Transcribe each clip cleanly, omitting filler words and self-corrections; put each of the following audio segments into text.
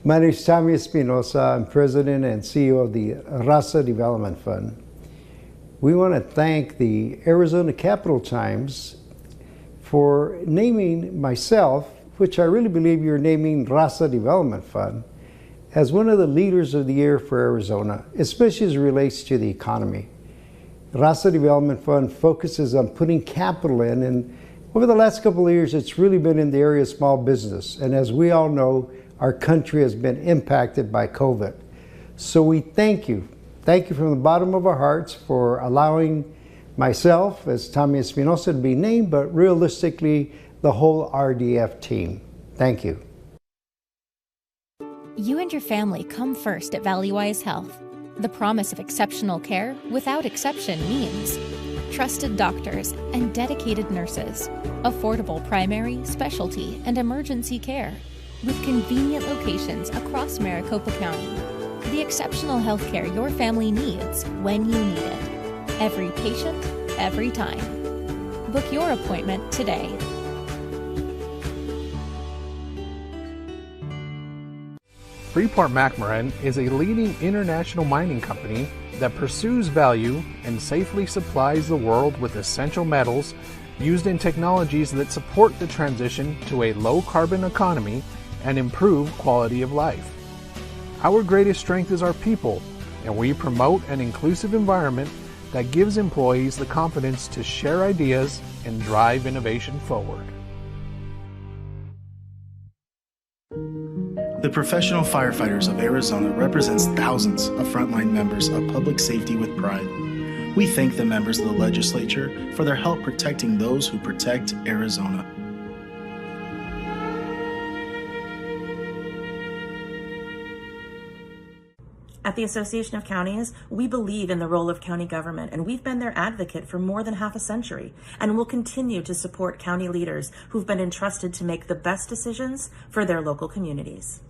My name is Tommy Espinosa. I'm President and CEO of the Raza Development Fund. We want to thank the Arizona Capital Times for naming myself, which I really believe you're naming Raza Development Fund, as one of the leaders of the year for Arizona, especially as it relates to the economy. Raza Development Fund focuses on putting capital in, and over the last couple of years, it's really been in the area of small business. And as we all know, our country has been impacted by COVID. So we thank you. Thank you from the bottom of our hearts for allowing myself, as Tommy Espinosa, to be named, but realistically, the whole RDF team. Thank you. You and your family come first at Valleywise Health. The promise of exceptional care without exception means trusted doctors and dedicated nurses, affordable primary, specialty, and emergency care, with convenient locations across Maricopa County. The exceptional healthcare your family needs when you need it. Every patient, every time. Book your appointment today. Freeport-McMoRan is a leading international mining company that pursues value and safely supplies the world with essential metals used in technologies that support the transition to a low-carbon economy and improve quality of life. Our greatest strength is our people, and we promote an inclusive environment that gives employees the confidence to share ideas and drive innovation forward. The Professional Firefighters of Arizona represents thousands of frontline members of public safety with pride. We thank the members of the legislature for their help protecting those who protect Arizona. At the Association of Counties, we believe in the role of county government, and we've been their advocate for more than half a century, and will continue to support county leaders who've been entrusted to make the best decisions for their local communities.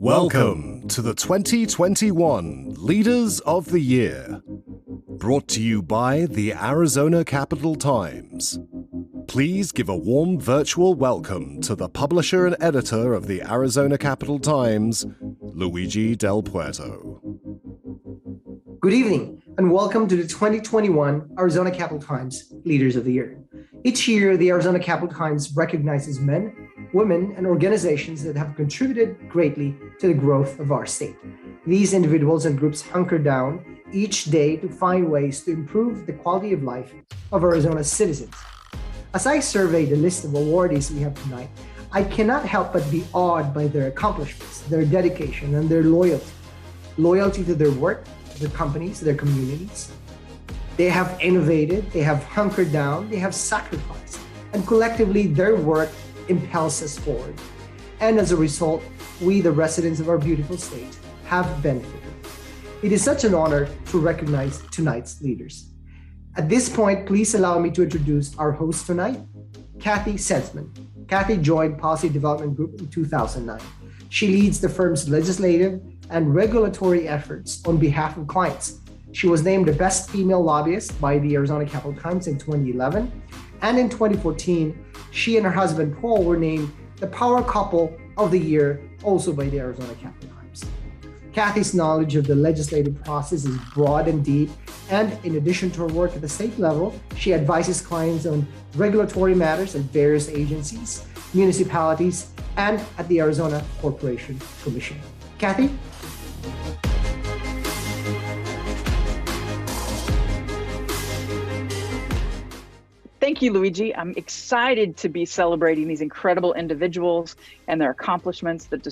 Welcome to the 2021 Leaders of the Year, brought to you by the Arizona Capital Times. Please give a warm virtual welcome to the publisher and editor of the Arizona Capital Times, Luigi Del Puerto. Good evening, and welcome to the 2021 Arizona Capital Times Leaders of the Year. Each year, the Arizona Capital Times recognizes men, women, and organizations that have contributed greatly to the growth of our state. These individuals and groups hunker down each day to find ways to improve the quality of life of Arizona's citizens. As I survey the list of awardees we have tonight, I cannot help but be awed by their accomplishments, their dedication, and their loyalty. Loyalty to their work, their companies, their communities. They have innovated, they have hunkered down, they have sacrificed, and collectively their work impels us forward. And as a result, we, the residents of our beautiful state, have benefited. It is such an honor to recognize tonight's leaders. At this point, please allow me to introduce our host tonight, Kathy Sensman. Kathy joined Policy Development Group in 2009. She leads the firm's legislative and regulatory efforts on behalf of clients. She was named the best female lobbyist by the Arizona Capital Times in 2011. And in 2014, she and her husband, Paul, were named the Power Couple of the Year, also by the Arizona Capital Times. Kathy's knowledge of the legislative process is broad and deep, and in addition to her work at the state level, she advises clients on regulatory matters at various agencies, municipalities, and at the Arizona Corporation Commission. Kathy? Thank you, Luigi. I'm excited to be celebrating these incredible individuals and their accomplishments that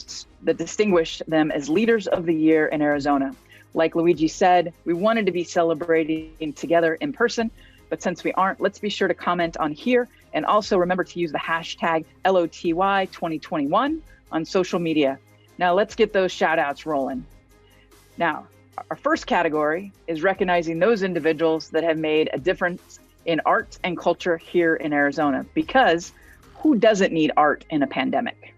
distinguish them as Leaders of the Year in Arizona. Like Luigi said, we wanted to be celebrating together in person, But since we aren't, let's be sure to comment on here. And also remember to use the hashtag LOTY2021 on social media. Now let's get those shout outs rolling. Now, our first category is recognizing those individuals that have made a difference in arts and culture here in Arizona, because who doesn't need art in a pandemic?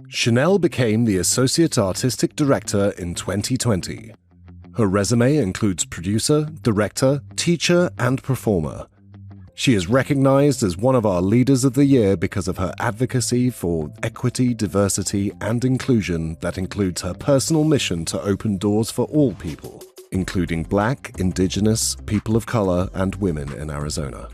Chanel became the Associate Artistic Director in 2020. Her resume includes producer, director, teacher, and performer. She is recognized as one of our Leaders of the Year because of her advocacy for equity, diversity, and inclusion that includes her personal mission to open doors for all people, including Black, Indigenous, people of color, and women in Arizona.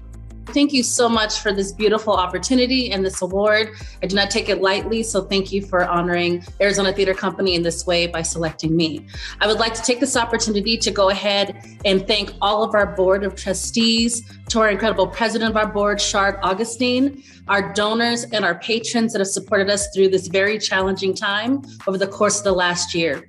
Thank you so much for this beautiful opportunity and this award. I do not take it lightly, so thank you for honoring Arizona Theater Company in this way by selecting me. I would like to take this opportunity to go ahead and thank all of our board of trustees, to our incredible president of our board, Shard Augustine, our donors and our patrons that have supported us through this very challenging time over the course of the last year.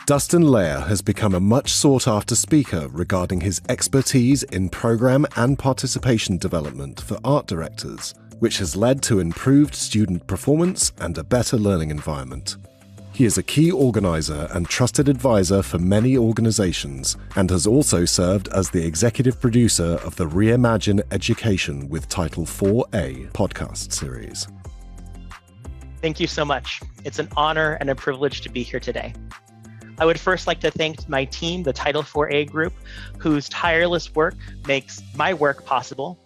Dustin Lair has become a much sought-after speaker regarding his expertise in program and participation development for art directors, which has led to improved student performance and a better learning environment. He is a key organizer and trusted advisor for many organizations and has also served as the executive producer of the Reimagine Education with Title 4A podcast series. Thank you so much. It's an honor and a privilege to be here today. I would first like to thank my team, the Title 4A group, whose tireless work makes my work possible.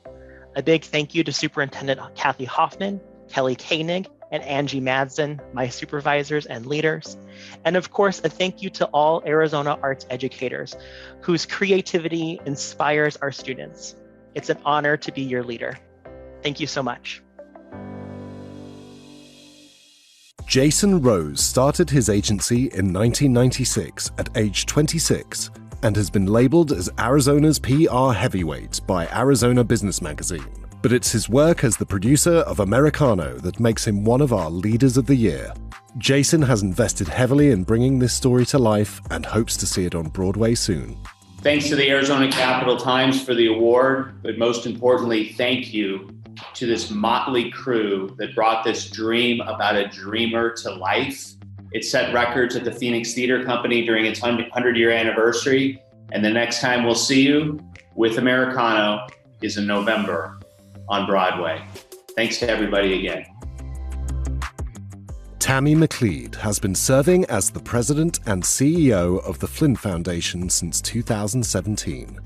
A big thank you to Superintendent Kathy Hoffman, Kelly Koenig, and Angie Madsen, my supervisors and leaders. And of course, a thank you to all Arizona arts educators whose creativity inspires our students. It's an honor to be your leader. Thank you so much. Jason Rose started his agency in 1996 at age 26 and has been labeled as Arizona's PR heavyweight by Arizona Business Magazine. But it's his work as the producer of Americano that makes him one of our Leaders of the Year. Jason has invested heavily in bringing this story to life and hopes to see it on Broadway soon. Thanks to the Arizona Capital Times for the award, but most importantly, thank you to this motley crew that brought this dream about a dreamer to life. It set records at the Phoenix Theater Company during its 100-year anniversary, and the next time we'll see you with Americano is in November on Broadway. Thanks to everybody again. Tammy McLeod has been serving as the president and CEO of the Flynn Foundation since 2017.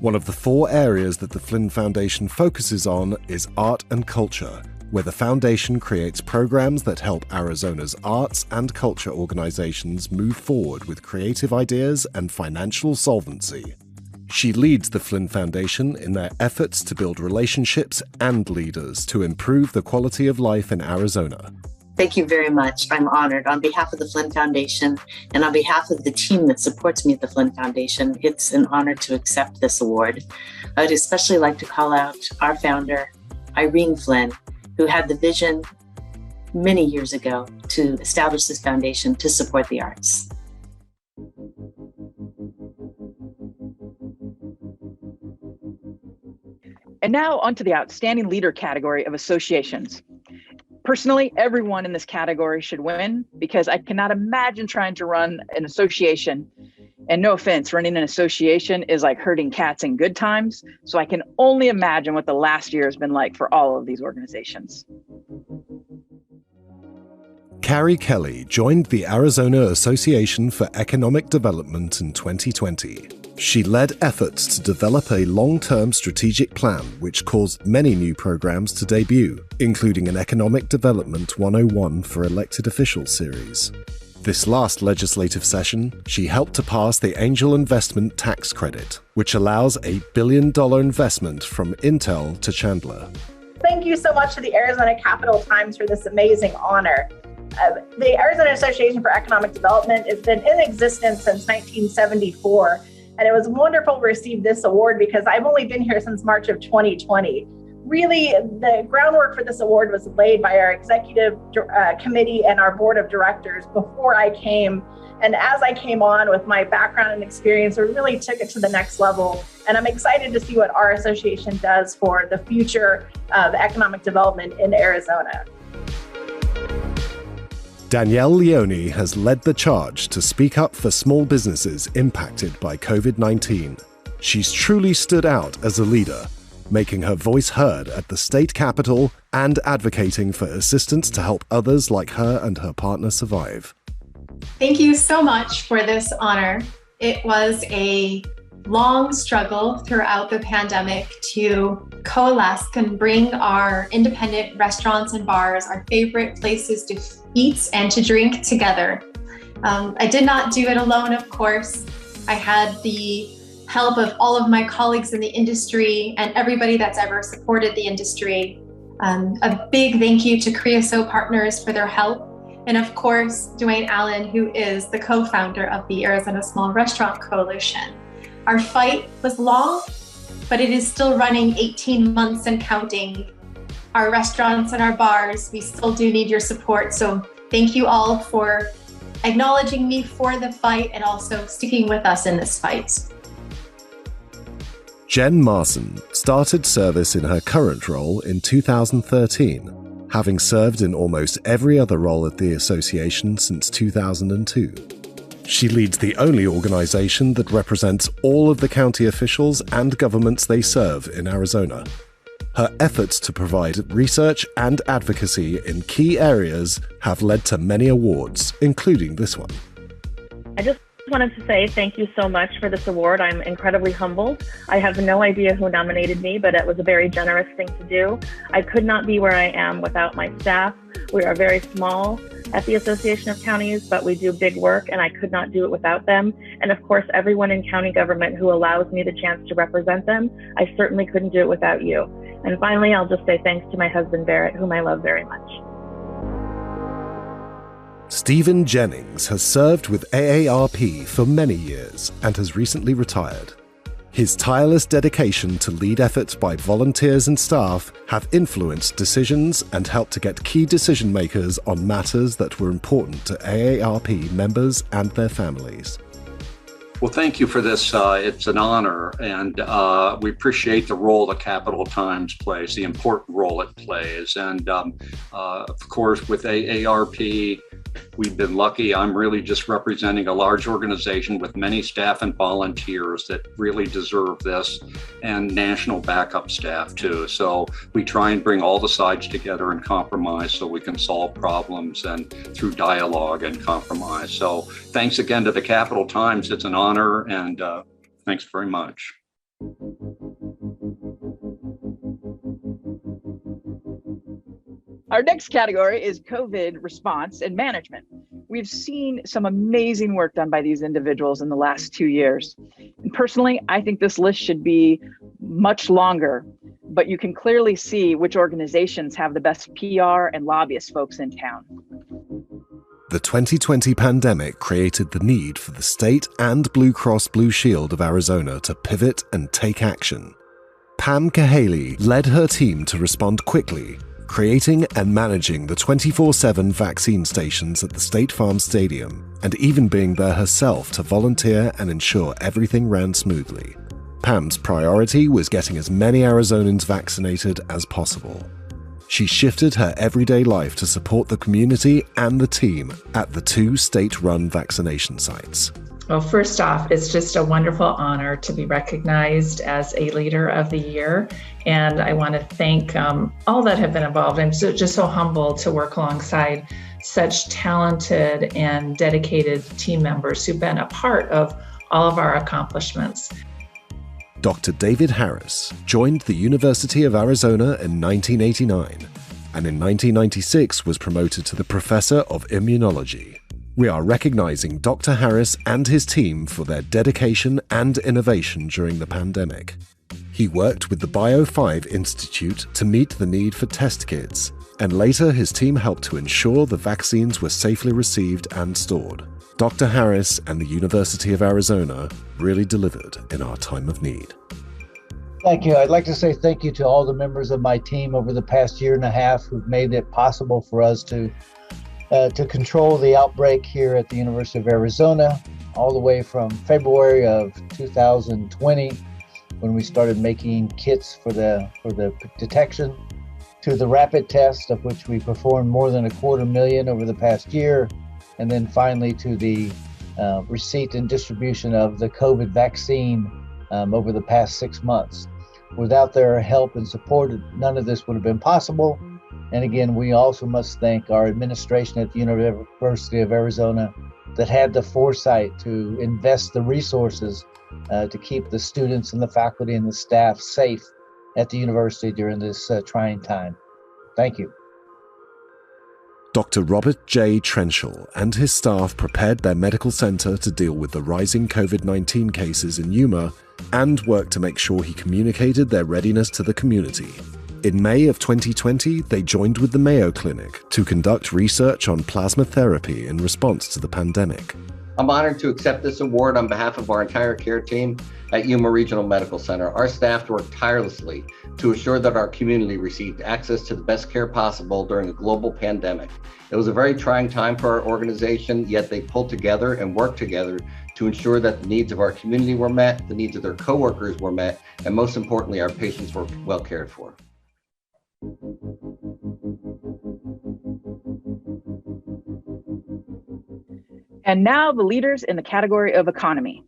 One of the 4 areas that the Flynn Foundation focuses on is art and culture, where the foundation creates programs that help Arizona's arts and culture organizations move forward with creative ideas and financial solvency. She leads the Flynn Foundation in their efforts to build relationships and leaders to improve the quality of life in Arizona. Thank you very much. I'm honored. On behalf of the Flynn Foundation and on behalf of the team that supports me at the Flynn Foundation, it's an honor to accept this award. I would especially like to call out our founder, Irene Flynn, who had the vision many years ago to establish this foundation to support the arts. And now onto the Outstanding Leader category of associations. Personally, everyone in this category should win because I cannot imagine trying to run an association. And no offense, running an association is like herding cats in good times. So I can only imagine what the last year has been like for all of these organizations. Carrie Kelly joined the Arizona Association for Economic Development in 2020. She led efforts to develop a long-term strategic plan which caused many new programs to debut, including an Economic Development 101 for Elected Officials series. This last legislative session, she helped to pass the Angel Investment Tax Credit, which allows a $1 billion investment from Intel to Chandler. Thank you so much to the Arizona Capital Times for this amazing honor. The Arizona Association for Economic Development has been in existence since 1974. And it was wonderful to receive this award because I've only been here since March of 2020. really, the groundwork for this award was laid by our executive committee and our board of directors before I came. And as I came on with my background and experience, we really took it to the next level. And I'm excited to see what our association does for the future of economic development in Arizona. Danielle Leone has led the charge to speak up for small businesses impacted by COVID-19. She's truly stood out as a leader, making her voice heard at the state capitol and advocating for assistance to help others like her and her partner survive. Thank you so much for this honor. It was a long struggle throughout the pandemic to coalesce and bring our independent restaurants and bars, our favorite places to eat and to drink together. I did not do it alone, of course. I had the help of all of my colleagues in the industry and everybody that's ever supported the industry. A big thank you to Creosote Partners for their help. And of course, Dwayne Allen, who is the co-founder of the Arizona Small Restaurant Coalition. Our fight was long, but it is still running 18 months and counting. Our restaurants and our bars, we still do need your support. So thank you all for acknowledging me for the fight and also sticking with us in this fight. Jen Marson started service in her current role in 2013, having served in almost every other role at the association since 2002. She leads the only organization that represents all of the county officials and governments they serve in Arizona. Her efforts to provide research and advocacy in key areas have led to many awards, including this one. I just wanted to say thank you so much for this award. I'm incredibly humbled. I have no idea who nominated me, but it was a very generous thing to do. I could not be where I am without my staff. We are very small at the Association of Counties, but we do big work, and I could not do it without them. And of course, everyone in county government who allows me the chance to represent them. I certainly couldn't do it without you. And finally, I'll just say thanks to my husband, Barrett, whom I love very much. Stephen Jennings has served with AARP for many years and has recently retired. His tireless dedication to lead efforts by volunteers and staff have influenced decisions and helped to get key decision makers on matters that were important to AARP members and their families. Well, thank you for this. It's an honor, and we appreciate the role the Capital Times plays, the important role it plays. And of course, with AARP, we've been lucky. I'm really just representing a large organization with many staff and volunteers that really deserve this, and national backup staff too. So we try and bring all the sides together and compromise so we can solve problems and through dialogue and compromise. So thanks again to the Capital Times. It's an honor, and thanks very much. Our next category is COVID response and management. We've seen some amazing work done by these individuals in the last 2 years. And personally, I think this list should be much longer, but you can clearly see which organizations have the best PR and lobbyist folks in town. The 2020 pandemic created the need for the state and Blue Cross Blue Shield of Arizona to pivot and take action. Pam Cahaley led her team to respond quickly, creating and managing the 24/7 vaccine stations at the State Farm Stadium, and even being there herself to volunteer and ensure everything ran smoothly. Pam's priority was getting as many Arizonans vaccinated as possible. She shifted her everyday life to support the community and the team at the 2 state-run vaccination sites. Well, first off, it's just a wonderful honor to be recognized as a Leader of the Year. And I want to thank all that have been involved. I'm just so humbled to work alongside such talented and dedicated team members who've been a part of all of our accomplishments. Dr. David Harris joined the University of Arizona in 1989, and in 1996 was promoted to the Professor of Immunology. We are recognizing Dr. Harris and his team for their dedication and innovation during the pandemic. He worked with the Bio5 Institute to meet the need for test kits, and later his team helped to ensure the vaccines were safely received and stored. Dr. Harris and the University of Arizona really delivered in our time of need. Thank you. I'd like to say thank you to all the members of my team over the past year and a half who've made it possible for us to control the outbreak here at the University of Arizona, all the way from February of 2020, when we started making kits for the detection, to the rapid test, of which we performed more than 250,000 over the past year, and then finally to the receipt and distribution of the COVID vaccine over the past 6 months. Without their help and support, none of this would have been possible. And again, we also must thank our administration at the University of Arizona that had the foresight to invest the resources to keep the students and the faculty and the staff safe at the university during this trying time. Thank you. Dr. Robert J. Trenchell and his staff prepared their medical center to deal with the rising COVID-19 cases in Yuma and worked to make sure he communicated their readiness to the community. In May of 2020, they joined with the Mayo Clinic to conduct research on plasma therapy in response to the pandemic. I'm honored to accept this award on behalf of our entire care team at Yuma Regional Medical Center. Our staff worked tirelessly to assure that our community received access to the best care possible during a global pandemic. It was a very trying time for our organization, yet they pulled together and worked together to ensure that the needs of our community were met, the needs of their coworkers were met, and most importantly, our patients were well cared for. And now the leaders in the category of economy.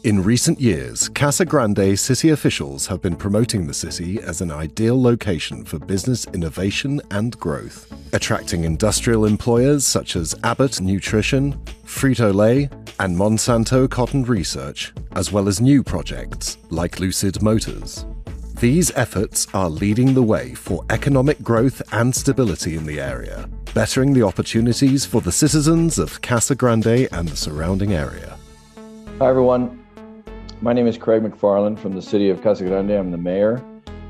In recent years, Casa Grande city officials have been promoting the city as an ideal location for business innovation and growth, attracting industrial employers such as Abbott Nutrition, Frito-Lay, and Monsanto Cotton Research, as well as new projects like Lucid Motors. These efforts are leading the way for economic growth and stability in the area, bettering the opportunities for the citizens of Casa Grande and the surrounding area. Hi everyone, my name is Craig McFarland from the city of Casa Grande. I'm the mayor,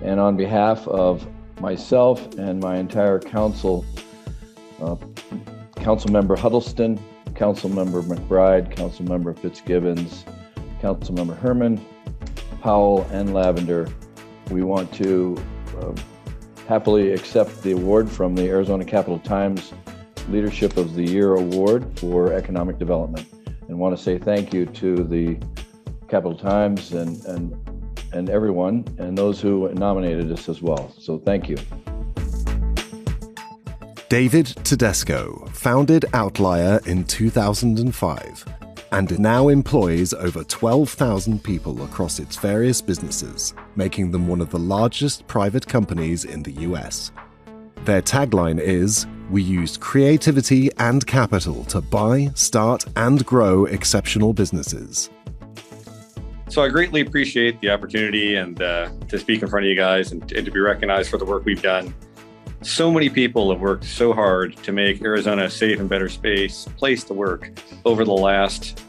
and on behalf of myself and my entire council, Councilmember Huddleston, Councilmember McBride, Councilmember Fitzgibbons, Councilmember Herman, Powell, and Lavender, we want to happily accept the award from the Arizona Capital Times Leadership of the Year Award for Economic Development, and want to say thank you to the Capital Times and everyone, and those who nominated us as well. So thank you. David Tedesco founded Outlier in 2005 and now employs over 12,000 people across its various businesses, making them one of the largest private companies in the US. Their tagline is, "We used creativity and capital to buy, start, and grow exceptional businesses." So I greatly appreciate the opportunity and to speak in front of you guys and to be recognized for the work we've done. So many people have worked so hard to make Arizona a safe and better place to work over the last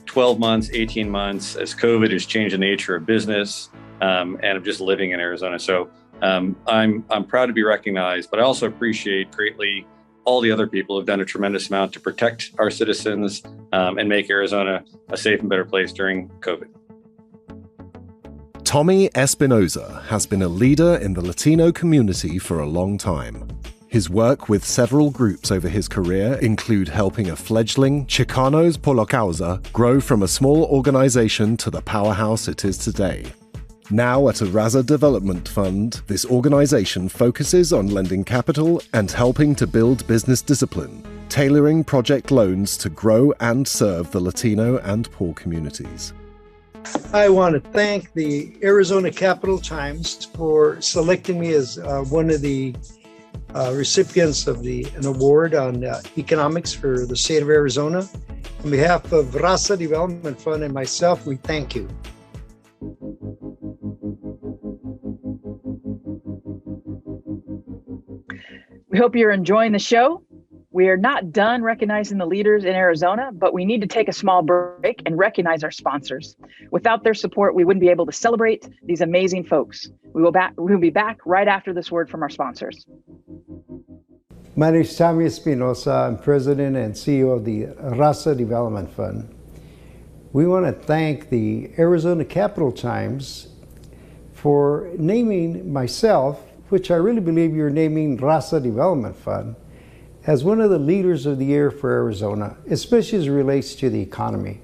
12 months, 18 months, as COVID has changed the nature of business and of just living in Arizona. So I'm proud to be recognized, but I also appreciate greatly all the other people who have done a tremendous amount to protect our citizens and make Arizona a safe and better place during COVID. Tommy Espinoza has been a leader in the Latino community for a long time. His work with several groups over his career include helping a fledgling Chicanos por la Causa grow from a small organization to the powerhouse it is today. Now at a Raza Development Fund, this organization focuses on lending capital and helping to build business discipline, tailoring project loans to grow and serve the Latino and poor communities. I want to thank the Arizona Capital Times for selecting me as one of the recipients of an award on economics for the state of Arizona. On behalf of Raza Development Fund and myself, we thank you. We hope you're enjoying the show. We are not done recognizing the leaders in Arizona, but we need to take a small break and recognize our sponsors. Without their support, we wouldn't be able to celebrate these amazing folks. We'll be back right after this word from our sponsors. My name is Tommy Espinoza. I'm president and CEO of the Raza Development Fund. We want to thank the Arizona Capital Times for naming myself, which I really believe you're naming Raza Development Fund, as one of the leaders of the year for Arizona, especially as it relates to the economy.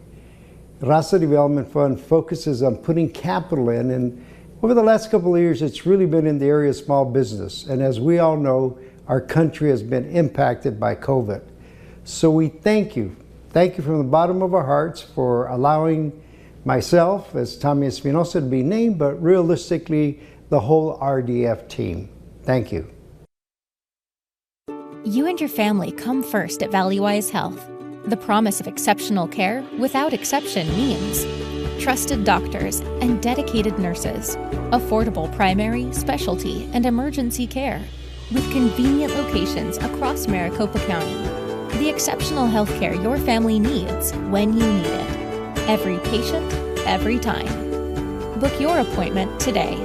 Raza Development Fund focuses on putting capital in, and over the last couple of years, it's really been in the area of small business. And as we all know, our country has been impacted by COVID. So we thank you. Thank you from the bottom of our hearts for allowing myself, as Tommy Espinosa, to be named, but realistically, the whole RDF team. Thank you. You and your family come first at Valleywise Health. The promise of exceptional care without exception means trusted doctors and dedicated nurses, affordable primary, specialty, and emergency care, with convenient locations across Maricopa County. The exceptional healthcare your family needs when you need it. Every patient, every time. Book your appointment today.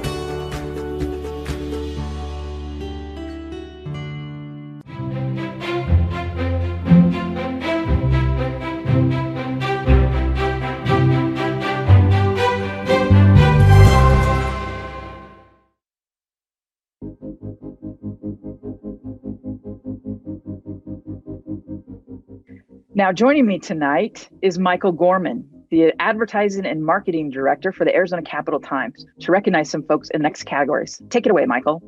Now, joining me tonight is Michael Gorman, the Advertising and Marketing Director for the Arizona Capital Times, to recognize some folks in the next categories. Take it away, Michael.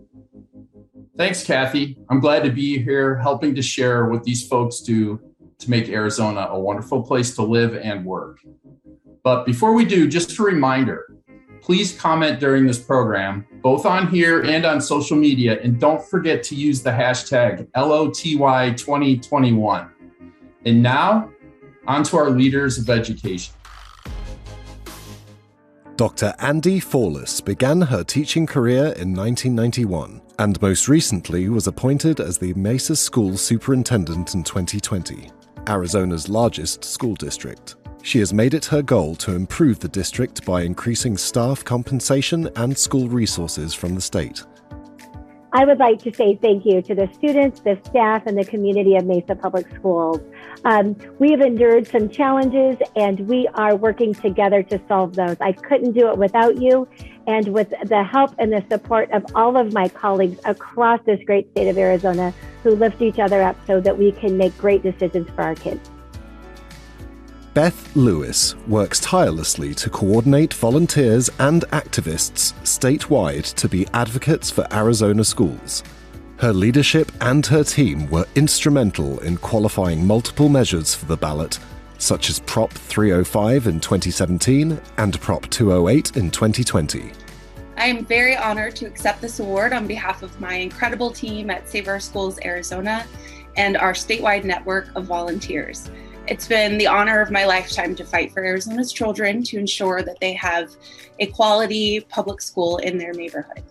Thanks, Kathy. I'm glad to be here helping to share what these folks do to make Arizona a wonderful place to live and work. But before we do, just a reminder, please comment during this program, both on here and on social media, and don't forget to use the hashtag LOTY2021. And now, on to our leaders of education. Dr. Andy Fawless began her teaching career in 1991 and most recently was appointed as the Mesa School Superintendent in 2020, Arizona's largest school district. She has made it her goal to improve the district by increasing staff compensation and school resources from the state. I would like to say thank you to the students, the staff, and the community of Mesa Public Schools. We have endured some challenges, and we are working together to solve those. I couldn't do it without you, and with the help and the support of all of my colleagues across this great state of Arizona who lift each other up so that we can make great decisions for our kids. Beth Lewis works tirelessly to coordinate volunteers and activists statewide to be advocates for Arizona schools. Her leadership and her team were instrumental in qualifying multiple measures for the ballot, such as Prop 305 in 2017 and Prop 208 in 2020. I am very honored to accept this award on behalf of my incredible team at Save Our Schools Arizona and our statewide network of volunteers. It's been the honor of my lifetime to fight for Arizona's children to ensure that they have a quality public school in their neighborhood.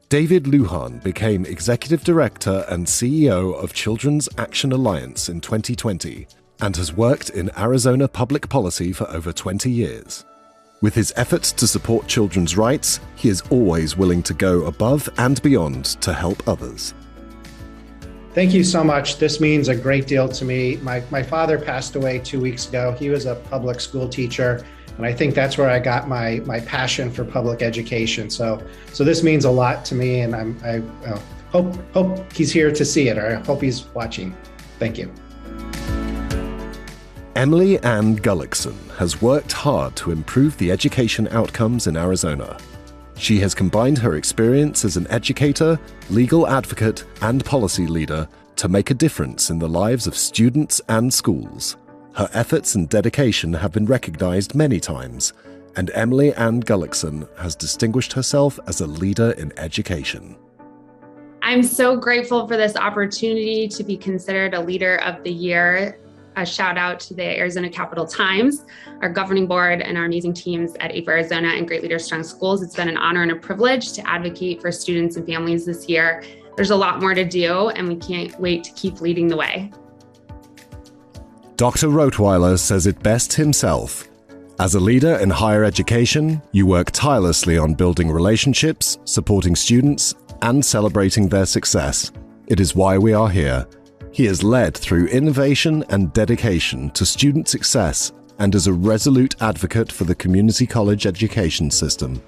David Lujan became Executive Director and CEO of Children's Action Alliance in 2020 and has worked in Arizona public policy for over 20 years. With his efforts to support children's rights, he is always willing to go above and beyond to help others. Thank you so much. This means a great deal to me. My father passed away 2 weeks ago. He was a public school teacher, and I think that's where I got my passion for public education. So this means a lot to me, and I hope he's here to see it, or I hope he's watching. Thank you. Emily Ann Gullickson has worked hard to improve the education outcomes in Arizona. She has combined her experience as an educator, legal advocate, and policy leader to make a difference in the lives of students and schools. Her efforts and dedication have been recognized many times, and Emily Ann Gullickson has distinguished herself as a leader in education. I'm so grateful for this opportunity to be considered a Leader of the Year. A shout out to the Arizona Capital Times, our governing board, and our amazing teams at APE Arizona and Great Leaders Strong Schools. It's been an honor and a privilege to advocate for students and families this year. There's a lot more to do, and we can't wait to keep leading the way. Dr. Rothweiler says it best himself. As a leader in higher education, you work tirelessly on building relationships, supporting students, and celebrating their success. It is why we are here. He has led through innovation and dedication to student success and is a resolute advocate for the community college education system.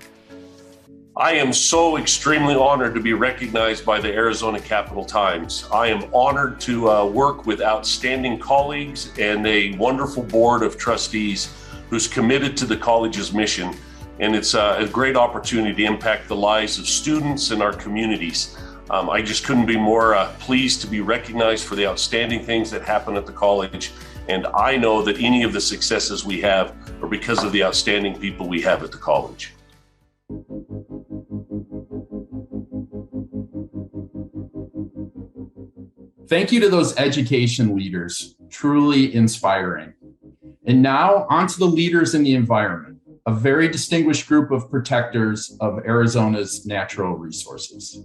I am so extremely honored to be recognized by the Arizona Capital Times. I am honored to work with outstanding colleagues and a wonderful board of trustees who's committed to the college's mission. And it's a great opportunity to impact the lives of students and our communities. I just couldn't be more pleased to be recognized for the outstanding things that happen at the college. And I know that any of the successes we have are because of the outstanding people we have at the college. Thank you to those education leaders, truly inspiring. And now on to the leaders in the environment, a very distinguished group of protectors of Arizona's natural resources.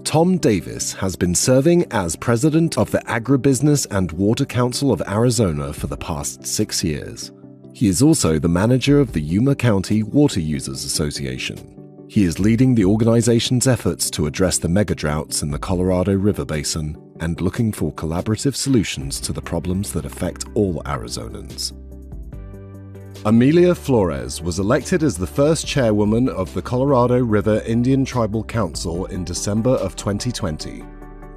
Tom Davis has been serving as president of the Agribusiness and Water Council of Arizona for the past 6 years. He is also the manager of the Yuma County Water Users Association. He is leading the organization's efforts to address the megadroughts in the Colorado River Basin and looking for collaborative solutions to the problems that affect all Arizonans. Amelia Flores was elected as the first chairwoman of the Colorado River Indian Tribal Council in December of 2020.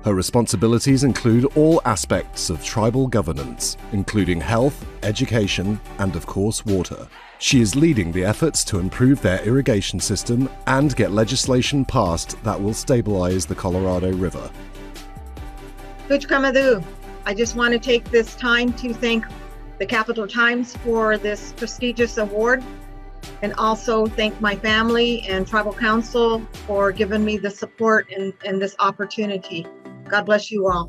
Her responsibilities include all aspects of tribal governance, including health, education, and of course water. She is leading the efforts to improve their irrigation system and get legislation passed that will stabilize the Colorado River. Kuchkamadoo. I just want to take this time to thank the Capital Times for this prestigious award, and also thank my family and Tribal Council for giving me the support and this opportunity. God bless you all.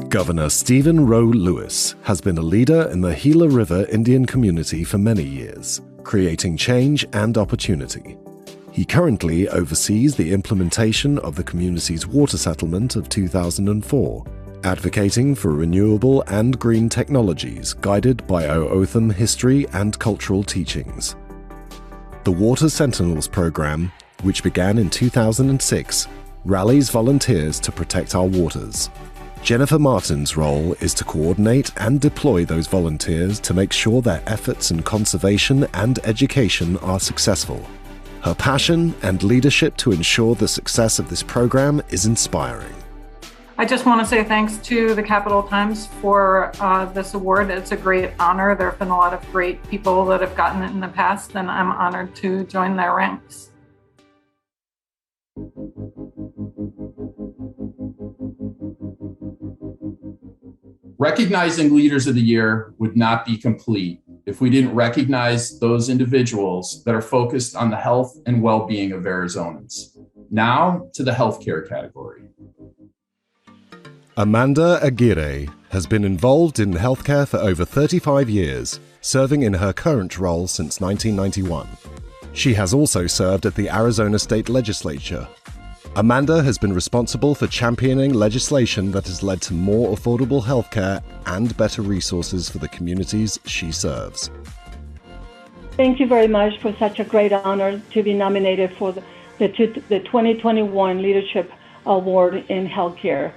Governor Stephen Rowe Lewis has been a leader in the Gila River Indian community for many years, creating change and opportunity. He currently oversees the implementation of the community's water settlement of 2004, advocating for renewable and green technologies guided by O'odham history and cultural teachings. The Water Sentinels program, which began in 2006, rallies volunteers to protect our waters. Jennifer Martin's role is to coordinate and deploy those volunteers to make sure their efforts in conservation and education are successful. Her passion and leadership to ensure the success of this program is inspiring. I just want to say thanks to the Capital Times for this award. It's a great honor. There have been a lot of great people that have gotten it in the past, and I'm honored to join their ranks. Recognizing Leaders of the Year would not be complete if we didn't recognize those individuals that are focused on the health and well-being of Arizonans. Now to the healthcare category. Amanda Aguirre has been involved in healthcare for over 35 years, serving in her current role since 1991. She has also served at the Arizona State Legislature. Amanda has been responsible for championing legislation that has led to more affordable healthcare and better resources for the communities she serves. Thank you very much for such a great honor to be nominated for the 2021 Leadership Award in Healthcare.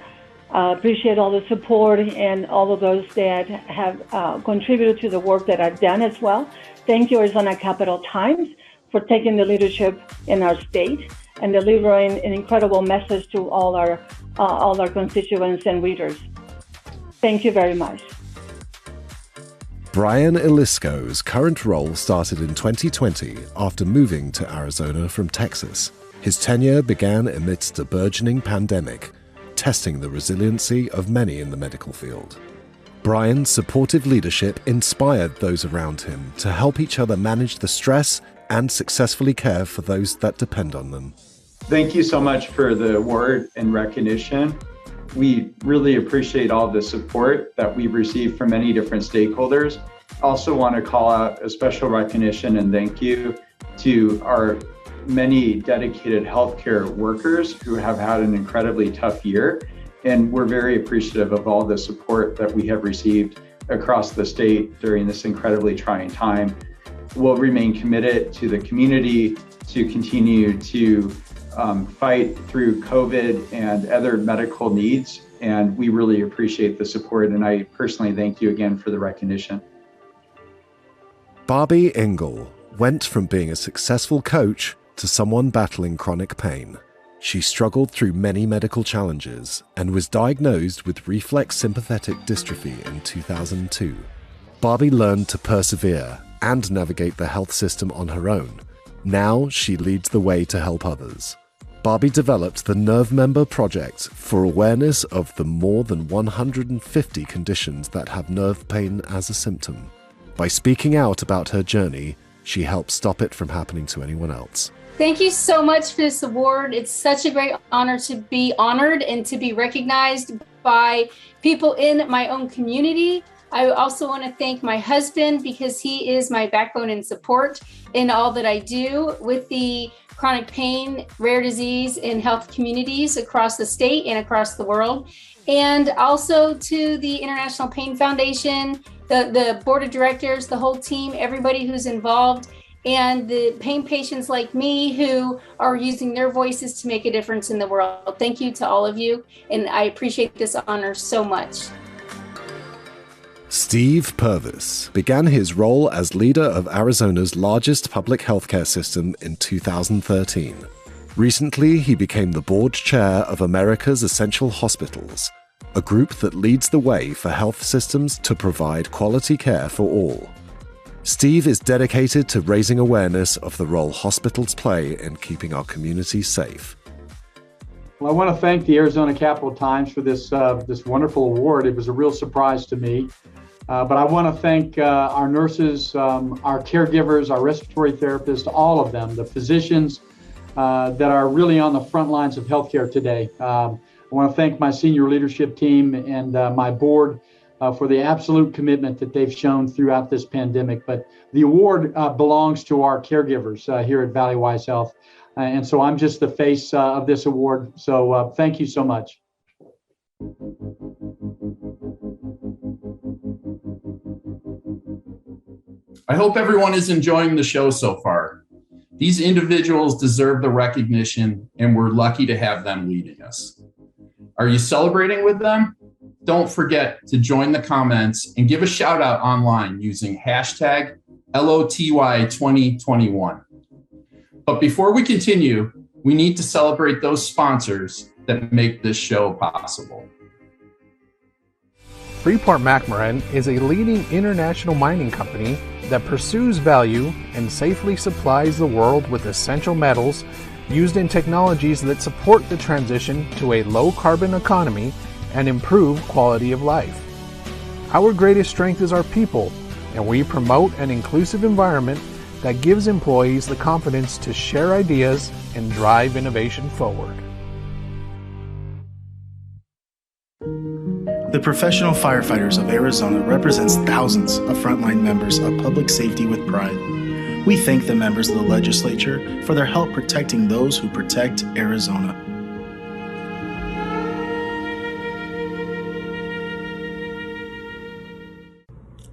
Appreciate all the support and all of those that have contributed to the work that I've done as well. Thank you, Arizona Capital Times, for taking the leadership in our state and delivering an incredible message to all our constituents and readers. Thank you very much. Brian Elisco's current role started in 2020 after moving to Arizona from Texas. His tenure began amidst a burgeoning pandemic, testing the resiliency of many in the medical field. Brian's supportive leadership inspired those around him to help each other manage the stress and successfully care for those that depend on them. Thank you so much for the award and recognition. We really appreciate all the support that we've received from many different stakeholders. Also want to call out a special recognition and thank you to our many dedicated healthcare workers who have had an incredibly tough year. And we're very appreciative of all the support that we have received across the state during this incredibly trying time. We'll remain committed to the community to continue to fight through COVID and other medical needs. And we really appreciate the support. And I personally thank you again for the recognition. Barbie Engel went from being a successful coach to someone battling chronic pain. She struggled through many medical challenges and was diagnosed with reflex sympathetic dystrophy in 2002. Barbie learned to persevere and navigate the health system on her own. Now she leads the way to help others. Barbie developed the Nerve Member Project for awareness of the more than 150 conditions that have nerve pain as a symptom. By speaking out about her journey, she helps stop it from happening to anyone else. Thank you so much for this award. It's such a great honor to be honored and to be recognized by people in my own community. I also want to thank my husband because he is my backbone and support in all that I do with the chronic pain, rare disease, and health communities across the state and across the world. And also to the International Pain Foundation, the board of directors, the whole team, everybody who's involved, and the pain patients like me who are using their voices to make a difference in the world. Thank you to all of you, and I appreciate this honor so much. Steve Purvis began his role as leader of Arizona's largest public healthcare system in 2013. Recently, he became the board chair of America's Essential Hospitals, a group that leads the way for health systems to provide quality care for all. Steve is dedicated to raising awareness of the role hospitals play in keeping our communities safe. Well, I want to thank the Arizona Capital Times for this wonderful award. It was a real surprise to me. But I want to thank our nurses, our caregivers, our respiratory therapists, all of them, the physicians that are really on the front lines of healthcare today. I want to thank my senior leadership team and my board for the absolute commitment that they've shown throughout this pandemic. But the award belongs to our caregivers here at Valleywise Health. And so I'm just the face of this award. So thank you so much. I hope everyone is enjoying the show so far. These individuals deserve the recognition, and we're lucky to have them leading us. Are you celebrating with them? Don't forget to join the comments and give a shout out online using hashtag LOTY2021. But before we continue, we need to celebrate those sponsors that make this show possible. Freeport-McMoRan is a leading international mining company that pursues value and safely supplies the world with essential metals used in technologies that support the transition to a low-carbon economy and improve quality of life. Our greatest strength is our people, and we promote an inclusive environment that gives employees the confidence to share ideas and drive innovation forward. The Professional Firefighters of Arizona represents thousands of frontline members of public safety with pride. We thank the members of the legislature for their help protecting those who protect Arizona.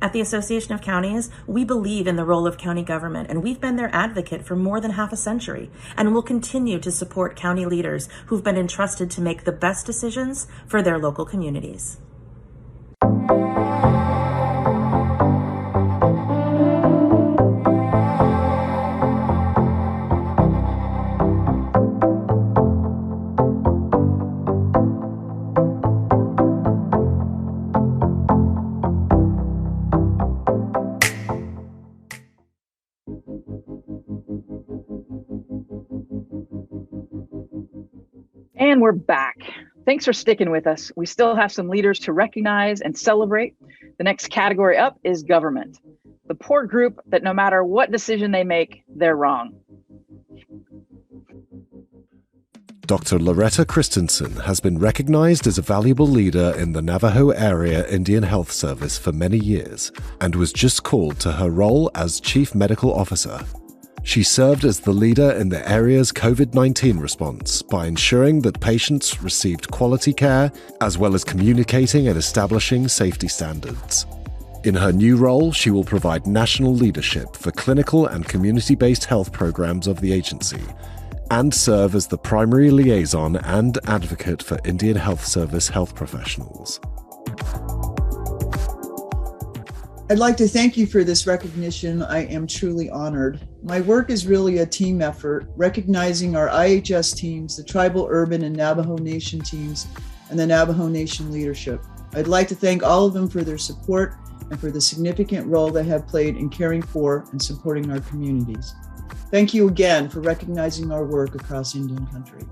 At the Association of Counties, we believe in the role of county government, and we've been their advocate for more than half a century, and will continue to support county leaders who've been entrusted to make the best decisions for their local communities. And we're back. Thanks for sticking with us. We still have some leaders to recognize and celebrate. The next category up is government, the poor group that no matter what decision they make, they're wrong. Dr. Loretta Christensen has been recognized as a valuable leader in the Navajo Area Indian Health Service for many years and was just called to her role as Chief Medical Officer. She served as the leader in the area's COVID-19 response by ensuring that patients received quality care, as well as communicating and establishing safety standards. In her new role, she will provide national leadership for clinical and community-based health programs of the agency, and serve as the primary liaison and advocate for Indian Health Service health professionals. I'd like to thank you for this recognition. I am truly honored. My work is really a team effort, recognizing our IHS teams, the Tribal, Urban, and Navajo Nation teams, and the Navajo Nation leadership. I'd like to thank all of them for their support and for the significant role they have played in caring for and supporting our communities. Thank you again for recognizing our work across Indian country.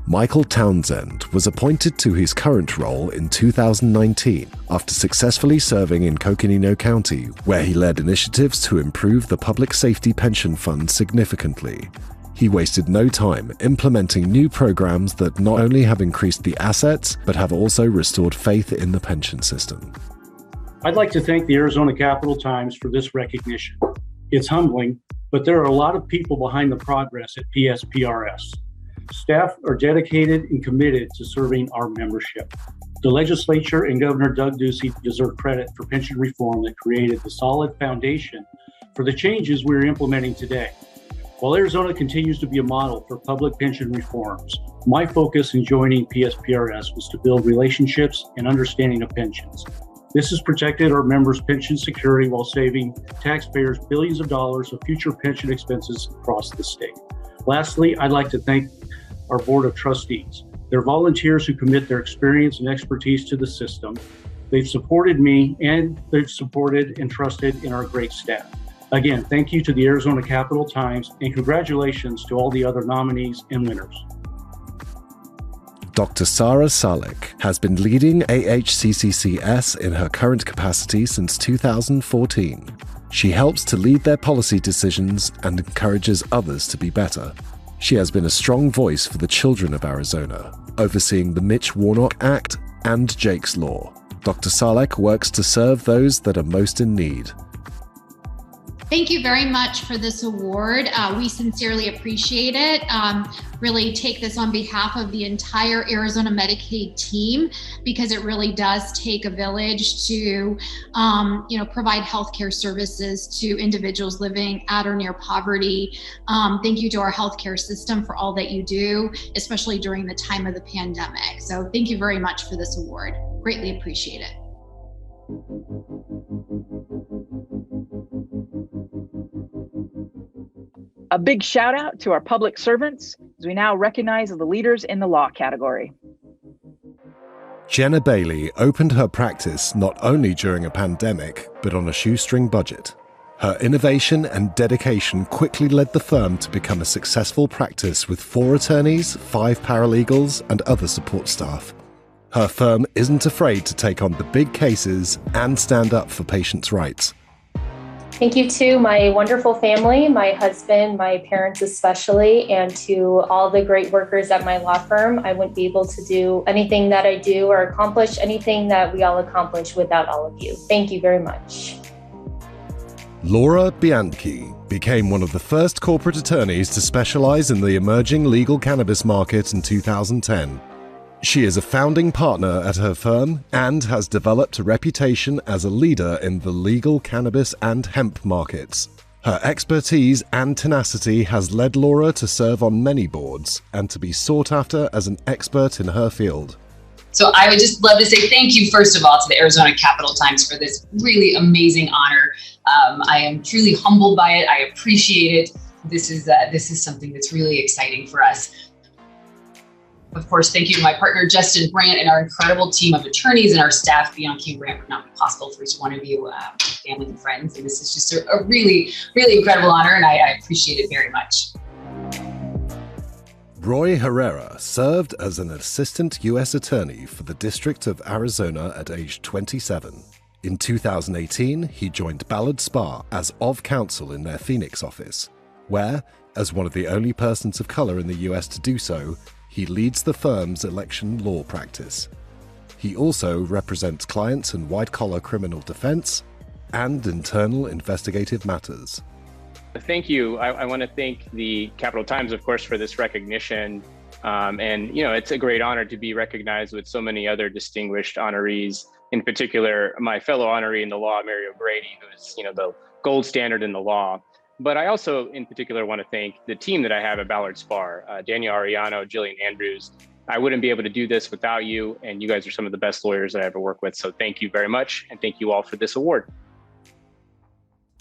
Michael Townsend was appointed to his current role in 2019 after successfully serving in Coconino County, where he led initiatives to improve the Public Safety Pension Fund significantly. He wasted no time implementing new programs that not only have increased the assets, but have also restored faith in the pension system. I'd like to thank the Arizona Capital Times for this recognition. It's humbling, but there are a lot of people behind the progress at PSPRS. Staff are dedicated and committed to serving our membership. The legislature and Governor Doug Ducey deserve credit for pension reform that created the solid foundation for the changes we're implementing today. While Arizona continues to be a model for public pension reforms, my focus in joining PSPRS was to build relationships and understanding of pensions. This has protected our members' pension security while saving taxpayers billions of dollars of future pension expenses across the state. Lastly, I'd like to thank our Board of Trustees. They're volunteers who commit their experience and expertise to the system. They've supported me, and they've supported and trusted in our great staff. Again, thank you to the Arizona Capital Times, and congratulations to all the other nominees and winners. Dr. Sarah Salek has been leading AHCCCS in her current capacity since 2014. She helps to lead their policy decisions and encourages others to be better. She has been a strong voice for the children of Arizona, overseeing the Mitch Warnock Act and Jake's Law. Dr. Salek works to serve those that are most in need. Thank you very much for this award. We sincerely appreciate it. Really take this on behalf of the entire Arizona Medicaid team, because it really does take a village to provide healthcare services to individuals living at or near poverty. Thank you to our healthcare system for all that you do, especially during the time of the pandemic. So thank you very much for this award. Greatly appreciate it. A big shout out to our public servants, as we now recognize the leaders in the law category. Jenna Bailey opened her practice not only during a pandemic, but on a shoestring budget. Her innovation and dedication quickly led the firm to become a successful practice with 4 attorneys, 5 paralegals, and other support staff. Her firm isn't afraid to take on the big cases and stand up for patients' rights. Thank you to my wonderful family, my husband, my parents especially, and to all the great workers at my law firm. I wouldn't be able to do anything that I do or accomplish anything that we all accomplish without all of you. Thank you very much. Laura Bianchi became one of the first corporate attorneys to specialize in the emerging legal cannabis market in 2010. She is a founding partner at her firm and has developed a reputation as a leader in the legal cannabis and hemp markets. Her expertise and tenacity has led Laura to serve on many boards and to be sought after as an expert in her field. So I would just love to say thank you, first of all, to the Arizona Capital Times for this really amazing honor. I am truly humbled by it. I appreciate it. This is something that's really exciting for us. Of course, thank you to my partner, Justin Brandt, and our incredible team of attorneys and our staff. Bianchi and Brandt would not be possible for each one of you, family and friends. And this is just a really, really incredible honor, and I appreciate it very much. Roy Herrera served as an assistant U.S. attorney for the District of Arizona at age 27. In 2018, he joined Ballard Spahr as of counsel in their Phoenix office, where, as one of the only persons of color in the U.S. to do so, he leads the firm's election law practice. He also represents clients in white-collar criminal defense and internal investigative matters. Thank you. I want to thank the Capital Times, of course, for this recognition. And, it's a great honor to be recognized with so many other distinguished honorees, in particular, my fellow honoree in the law, Mary O'Grady, who is, the gold standard in the law. But I also, in particular, want to thank the team that I have at Ballard Spahr, Daniel Ariano, Jillian Andrews, I wouldn't be able to do this without you, and you guys are some of the best lawyers that I ever worked with. So thank you very much, and thank you all for this award.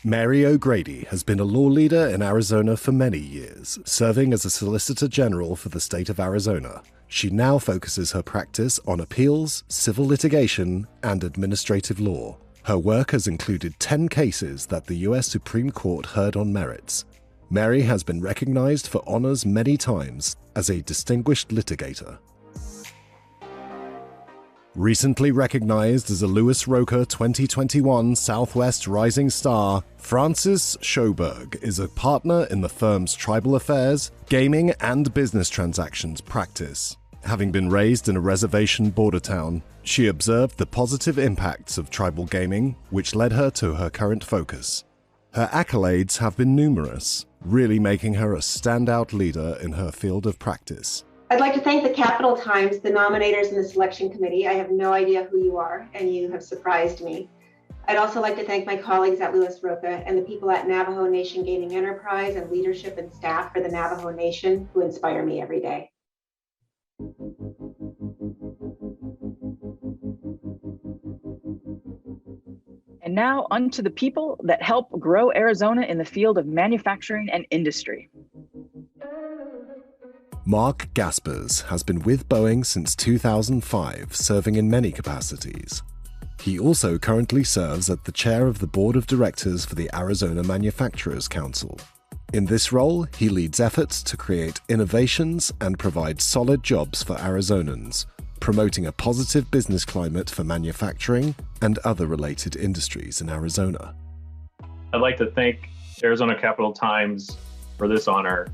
Mary O'Grady has been a law leader in Arizona for many years, serving as a Solicitor General for the state of Arizona. She now focuses her practice on appeals, civil litigation, and administrative law. Her work has included 10 cases that the U.S. Supreme Court heard on merits. Mary has been recognized for honors many times as a distinguished litigator. Recently recognized as a Louis Roker 2021 Southwest Rising Star, Francis Schoberg is a partner in the firm's tribal affairs, gaming, and business transactions practice. Having been raised in a reservation border town, she observed the positive impacts of tribal gaming, which led her to her current focus. Her accolades have been numerous, really making her a standout leader in her field of practice. I'd like to thank the Capital Times, the nominators, and the selection committee. I have no idea who you are, and you have surprised me. I'd also like to thank my colleagues at Louis Roca and the people at Navajo Nation Gaming Enterprise and leadership and staff for the Navajo Nation who inspire me every day. And now onto the people that help grow Arizona in the field of manufacturing and industry. Mark Gaspers has been with Boeing since 2005, serving in many capacities. He also currently serves as the chair of the board of directors for the Arizona Manufacturers Council. In this role, he leads efforts to create innovations and provide solid jobs for Arizonans, promoting a positive business climate for manufacturing and other related industries in Arizona. I'd like to thank Arizona Capital Times for this honor.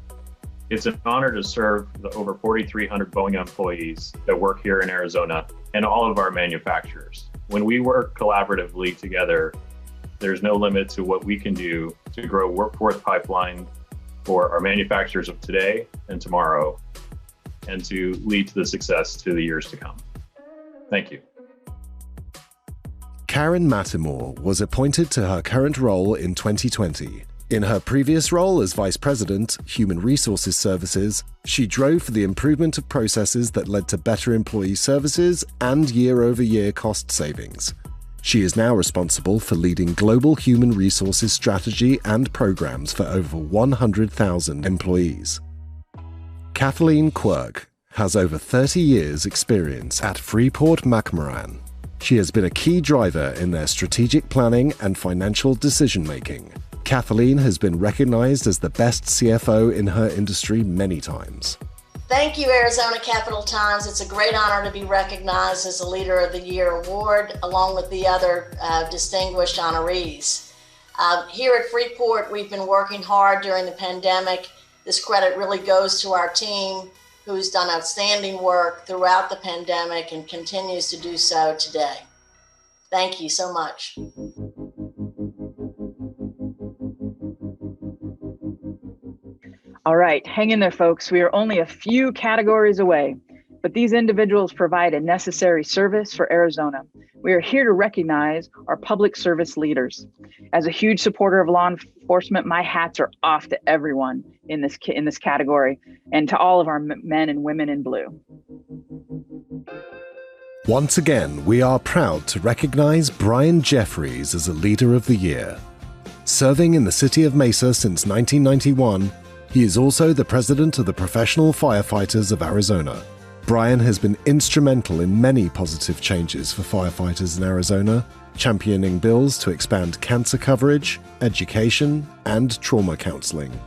It's an honor to serve the over 4,300 Boeing employees that work here in Arizona and all of our manufacturers. When we work collaboratively together, there's no limit to what we can do to grow workforce pipeline for our manufacturers of today and tomorrow, and to lead to the success to the years to come. Thank you. Karen Mattimore was appointed to her current role in 2020. In her previous role as Vice President, Human Resources Services, she drove for the improvement of processes that led to better employee services and year-over-year cost savings. She is now responsible for leading global human resources strategy and programs for over 100,000 employees. Kathleen Quirk has over 30 years' experience at Freeport-McMoRan. She has been a key driver in their strategic planning and financial decision-making. Kathleen has been recognized as the best CFO in her industry many times. Thank you, Arizona Capital Times. It's a great honor to be recognized as a Leader of the Year award, along with the other distinguished honorees. Here at Freeport, we've been working hard during the pandemic. This credit really goes to our team, who's done outstanding work throughout the pandemic and continues to do so today. Thank you so much. All right, hang in there, folks. We are only a few categories away, but these individuals provide a necessary service for Arizona. We are here to recognize our public service leaders. As a huge supporter of law enforcement, my hats are off to everyone in this category and to all of our men and women in blue. Once again, we are proud to recognize Brian Jeffries as a Leader of the Year. Serving in the city of Mesa since 1991, he is also the president of the Professional Firefighters of Arizona. Brian has been instrumental in many positive changes for firefighters in Arizona, championing bills to expand cancer coverage, education, and trauma counseling.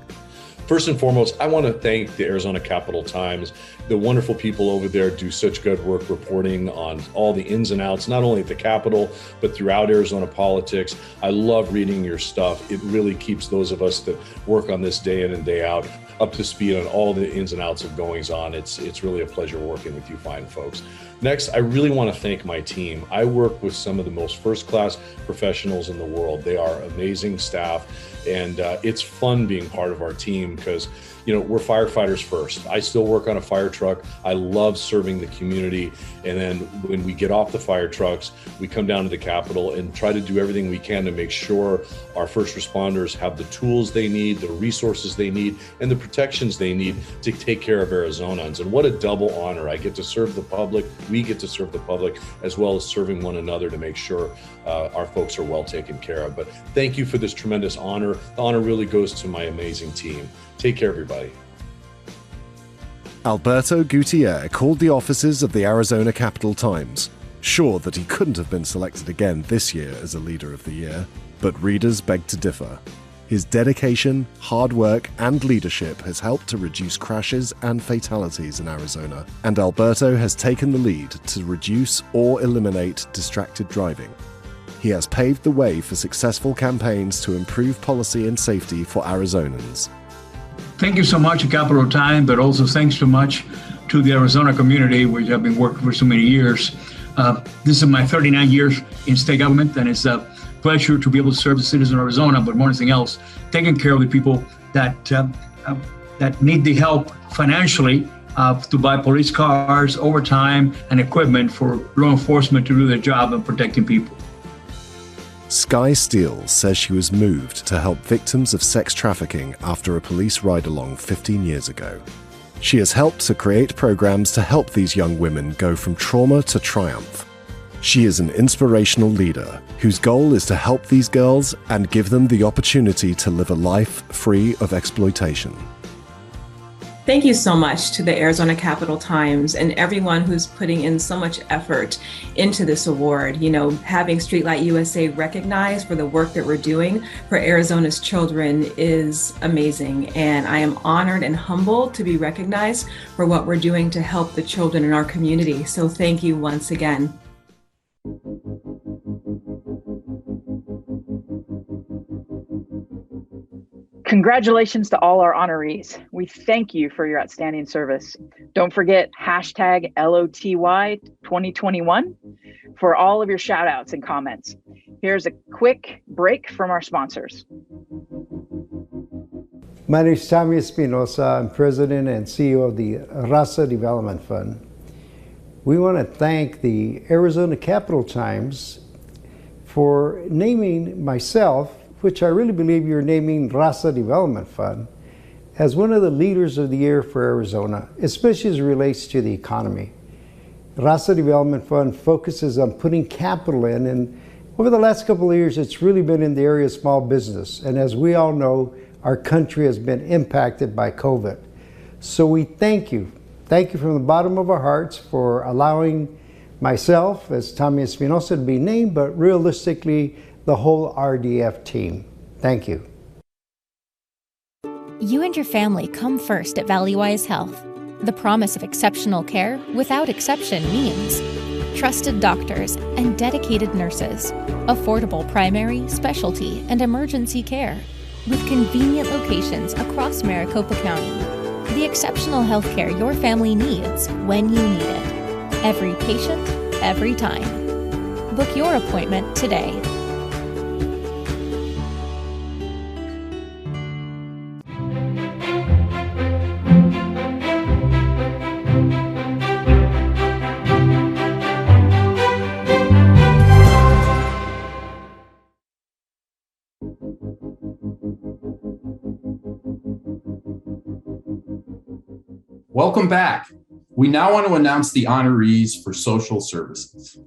First and foremost, I want to thank the Arizona Capital Times. The wonderful people over there do such good work reporting on all the ins and outs, not only at the Capitol, but throughout Arizona politics. I love reading your stuff. It really keeps those of us that work on this day in and day out up to speed on all the ins and outs of goings on. It's really a pleasure working with you fine folks. Next, I really want to thank my team. I work with some of the most first-class professionals in the world. They are amazing staff, and it's fun being part of our team because we're firefighters first. I still work on a fire truck. I love serving the community. And then when we get off the fire trucks, we come down to the Capitol and try to do everything we can to make sure our first responders have the tools they need, the resources they need, and the protections they need to take care of Arizonans. And what a double honor. I get to serve the public, we get to serve the public, as well as serving one another to make sure our folks are well taken care of. But thank you for this tremendous honor. The honor really goes to my amazing team. Take care, everybody. Alberto Gutierrez called the offices of the Arizona Capitol Times, sure that he couldn't have been selected again this year as a Leader of the Year, but readers beg to differ. His dedication, hard work, and leadership has helped to reduce crashes and fatalities in Arizona, and Alberto has taken the lead to reduce or eliminate distracted driving. He has paved the way for successful campaigns to improve policy and safety for Arizonans. Thank you so much to Capitol Times, but also thanks so much to the Arizona community, which I've been working for so many years. This is my 39 years in state government, and it's a pleasure to be able to serve the citizens of Arizona, but more than anything else, taking care of the people that need the help financially to buy police cars, overtime, and equipment for law enforcement to do their job of protecting people. Sky Steele says she was moved to help victims of sex trafficking after a police ride-along 15 years ago. She has helped to create programs to help these young women go from trauma to triumph. She is an inspirational leader whose goal is to help these girls and give them the opportunity to live a life free of exploitation. Thank you so much to the Arizona Capitol Times and everyone who's putting in so much effort into this award. Having Streetlight USA recognized for the work that we're doing for Arizona's children is amazing. And I am honored and humbled to be recognized for what we're doing to help the children in our community. So thank you once again. Congratulations to all our honorees. We thank you for your outstanding service. Don't forget hashtag LOTY 2021 for all of your shout outs and comments. Here's a quick break from our sponsors. My name is Tommy Espinosa. I'm president and CEO of the Raza Development Fund. We want to thank the Arizona Capitol Times for naming myself, which I really believe you're naming Raza Development Fund, as one of the leaders of the year for Arizona, especially as it relates to the economy. Raza Development Fund focuses on putting capital in, and over the last couple of years, it's really been in the area of small business. And as we all know, our country has been impacted by COVID. So we thank you. Thank you from the bottom of our hearts for allowing myself, as Tommy Espinosa, to be named, but realistically, the whole RDF team. Thank you. You and your family come first at Valleywise Health. The promise of exceptional care without exception means trusted doctors and dedicated nurses, affordable primary, specialty, and emergency care, with convenient locations across Maricopa County. The exceptional healthcare your family needs when you need it. Every patient, every time. Book your appointment today. Welcome back. We now want to announce the honorees for social services.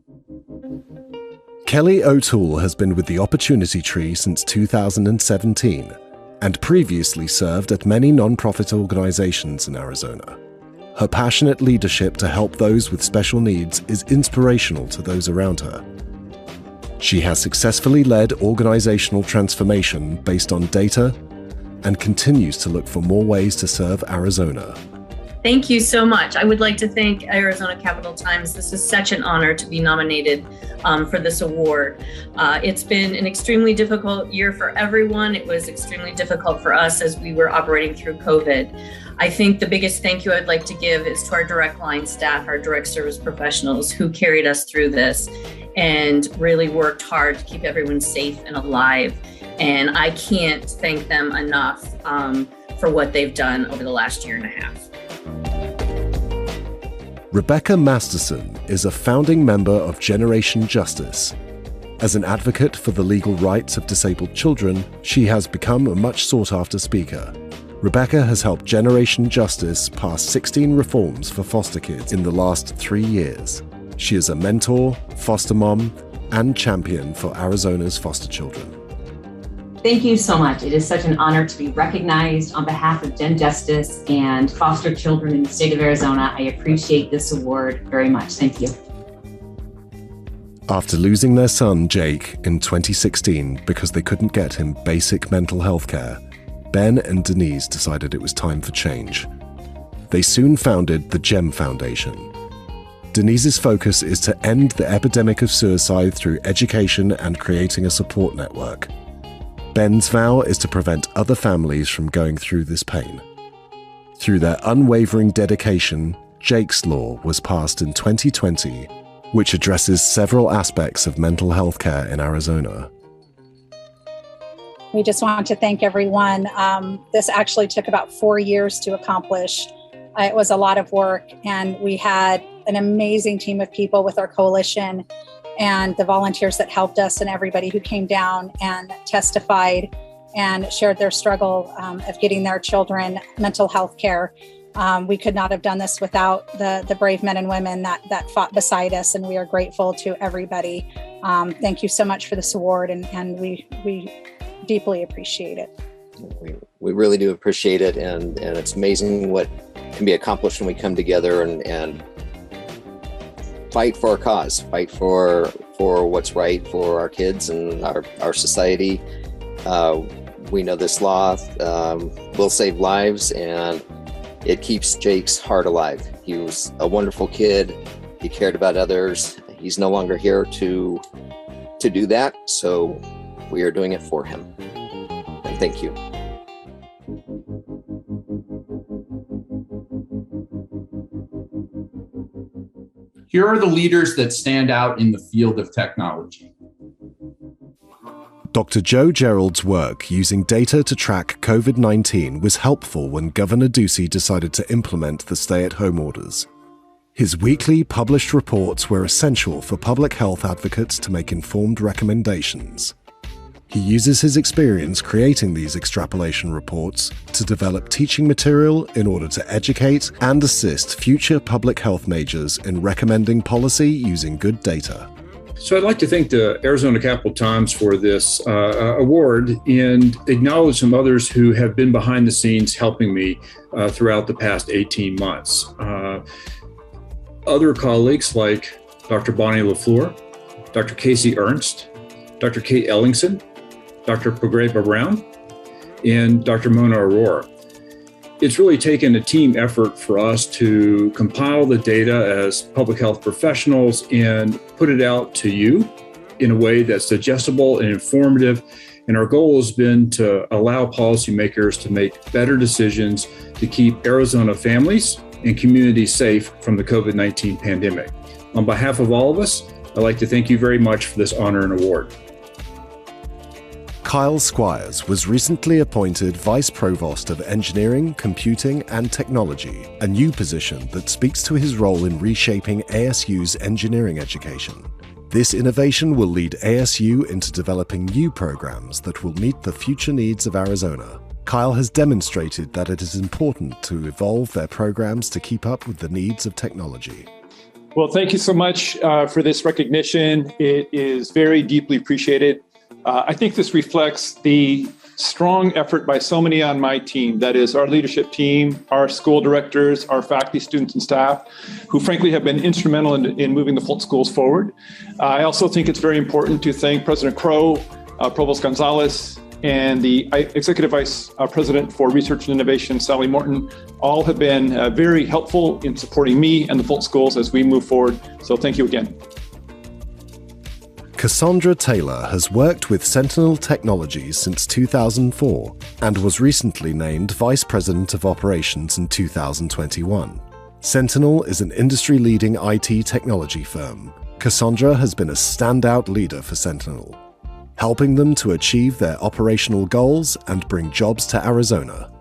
Kelly O'Toole has been with the Opportunity Tree since 2017 and previously served at many nonprofit organizations in Arizona. Her passionate leadership to help those with special needs is inspirational to those around her. She has successfully led organizational transformation based on data and continues to look for more ways to serve Arizona. Thank you so much. I would like to thank Arizona Capitol Times. This is such an honor to be nominated for this award. It's been an extremely difficult year for everyone. It was extremely difficult for us as we were operating through COVID. I think the biggest thank you I'd like to give is to our direct line staff, our direct service professionals who carried us through this and really worked hard to keep everyone safe and alive. And I can't thank them enough for what they've done over the last year and a half. Rebecca Masterson is a founding member of Generation Justice. As an advocate for the legal rights of disabled children, she has become a much sought-after speaker. Rebecca has helped Generation Justice pass 16 reforms for foster kids in the last 3 years. She is a mentor, foster mom, and champion for Arizona's foster children. Thank you so much. It is such an honor to be recognized on behalf of Gen Justice and foster children in the state of Arizona. I appreciate this award very much. Thank you. After losing their son, Jake, in 2016 because they couldn't get him basic mental health care, Ben and Denise decided it was time for change. They soon founded the GEM Foundation. Denise's focus is to end the epidemic of suicide through education and creating a support network. Ben's vow is to prevent other families from going through this pain. Through their unwavering dedication, Jake's Law was passed in 2020, which addresses several aspects of mental health care in Arizona. We just want to thank everyone. This actually took about 4 years to accomplish. It was a lot of work, and we had an amazing team of people with our coalition and the volunteers that helped us and everybody who came down and testified and shared their struggle of getting their children mental health care. We could not have done this without the brave men and women that fought beside us, and we are grateful to everybody. Thank you so much for this award, and we deeply appreciate it. We really do appreciate it, and it's amazing what can be accomplished when we come together and fight for our cause, fight for what's right for our kids and our society. We know this law will save lives, and it keeps Jake's heart alive. He was a wonderful kid. He cared about others. He's no longer here to do that, so we are doing it for him. And thank you. Here are the leaders that stand out in the field of technology. Dr. Joe Gerald's work using data to track COVID-19 was helpful when Governor Ducey decided to implement the stay-at-home orders. His weekly published reports were essential for public health advocates to make informed recommendations. He uses his experience creating these extrapolation reports to develop teaching material in order to educate and assist future public health majors in recommending policy using good data. So I'd like to thank the Arizona Capital Times for this award and acknowledge some others who have been behind the scenes helping me throughout the past 18 months. Other colleagues like Dr. Bonnie LaFleur, Dr. Casey Ernst, Dr. Kate Ellingson, Dr. Pogreba Brown, and Dr. Mona Aurora. It's really taken a team effort for us to compile the data as public health professionals and put it out to you in a way that's digestible and informative. And our goal has been to allow policymakers to make better decisions to keep Arizona families and communities safe from the COVID-19 pandemic. On behalf of all of us, I'd like to thank you very much for this honor and award. Kyle Squires was recently appointed Vice Provost of Engineering, Computing and Technology, a new position that speaks to his role in reshaping ASU's engineering education. This innovation will lead ASU into developing new programs that will meet the future needs of Arizona. Kyle has demonstrated that it is important to evolve their programs to keep up with the needs of technology. Well, thank you so much for this recognition. It is very deeply appreciated. I think this reflects the strong effort by so many on my team, that is our leadership team, our school directors, our faculty, students, and staff, who frankly have been instrumental in moving the Fulton schools forward. I also think it's very important to thank President Crow, Provost Gonzalez, and the Executive Vice President for Research and Innovation, Sally Morton. All have been very helpful in supporting me and the Fulton schools as we move forward. So thank you again. Cassandra Taylor has worked with Sentinel Technologies since 2004 and was recently named Vice President of Operations in 2021. Sentinel is an industry-leading IT technology firm. Cassandra has been a standout leader for Sentinel, helping them to achieve their operational goals and bring jobs to Arizona.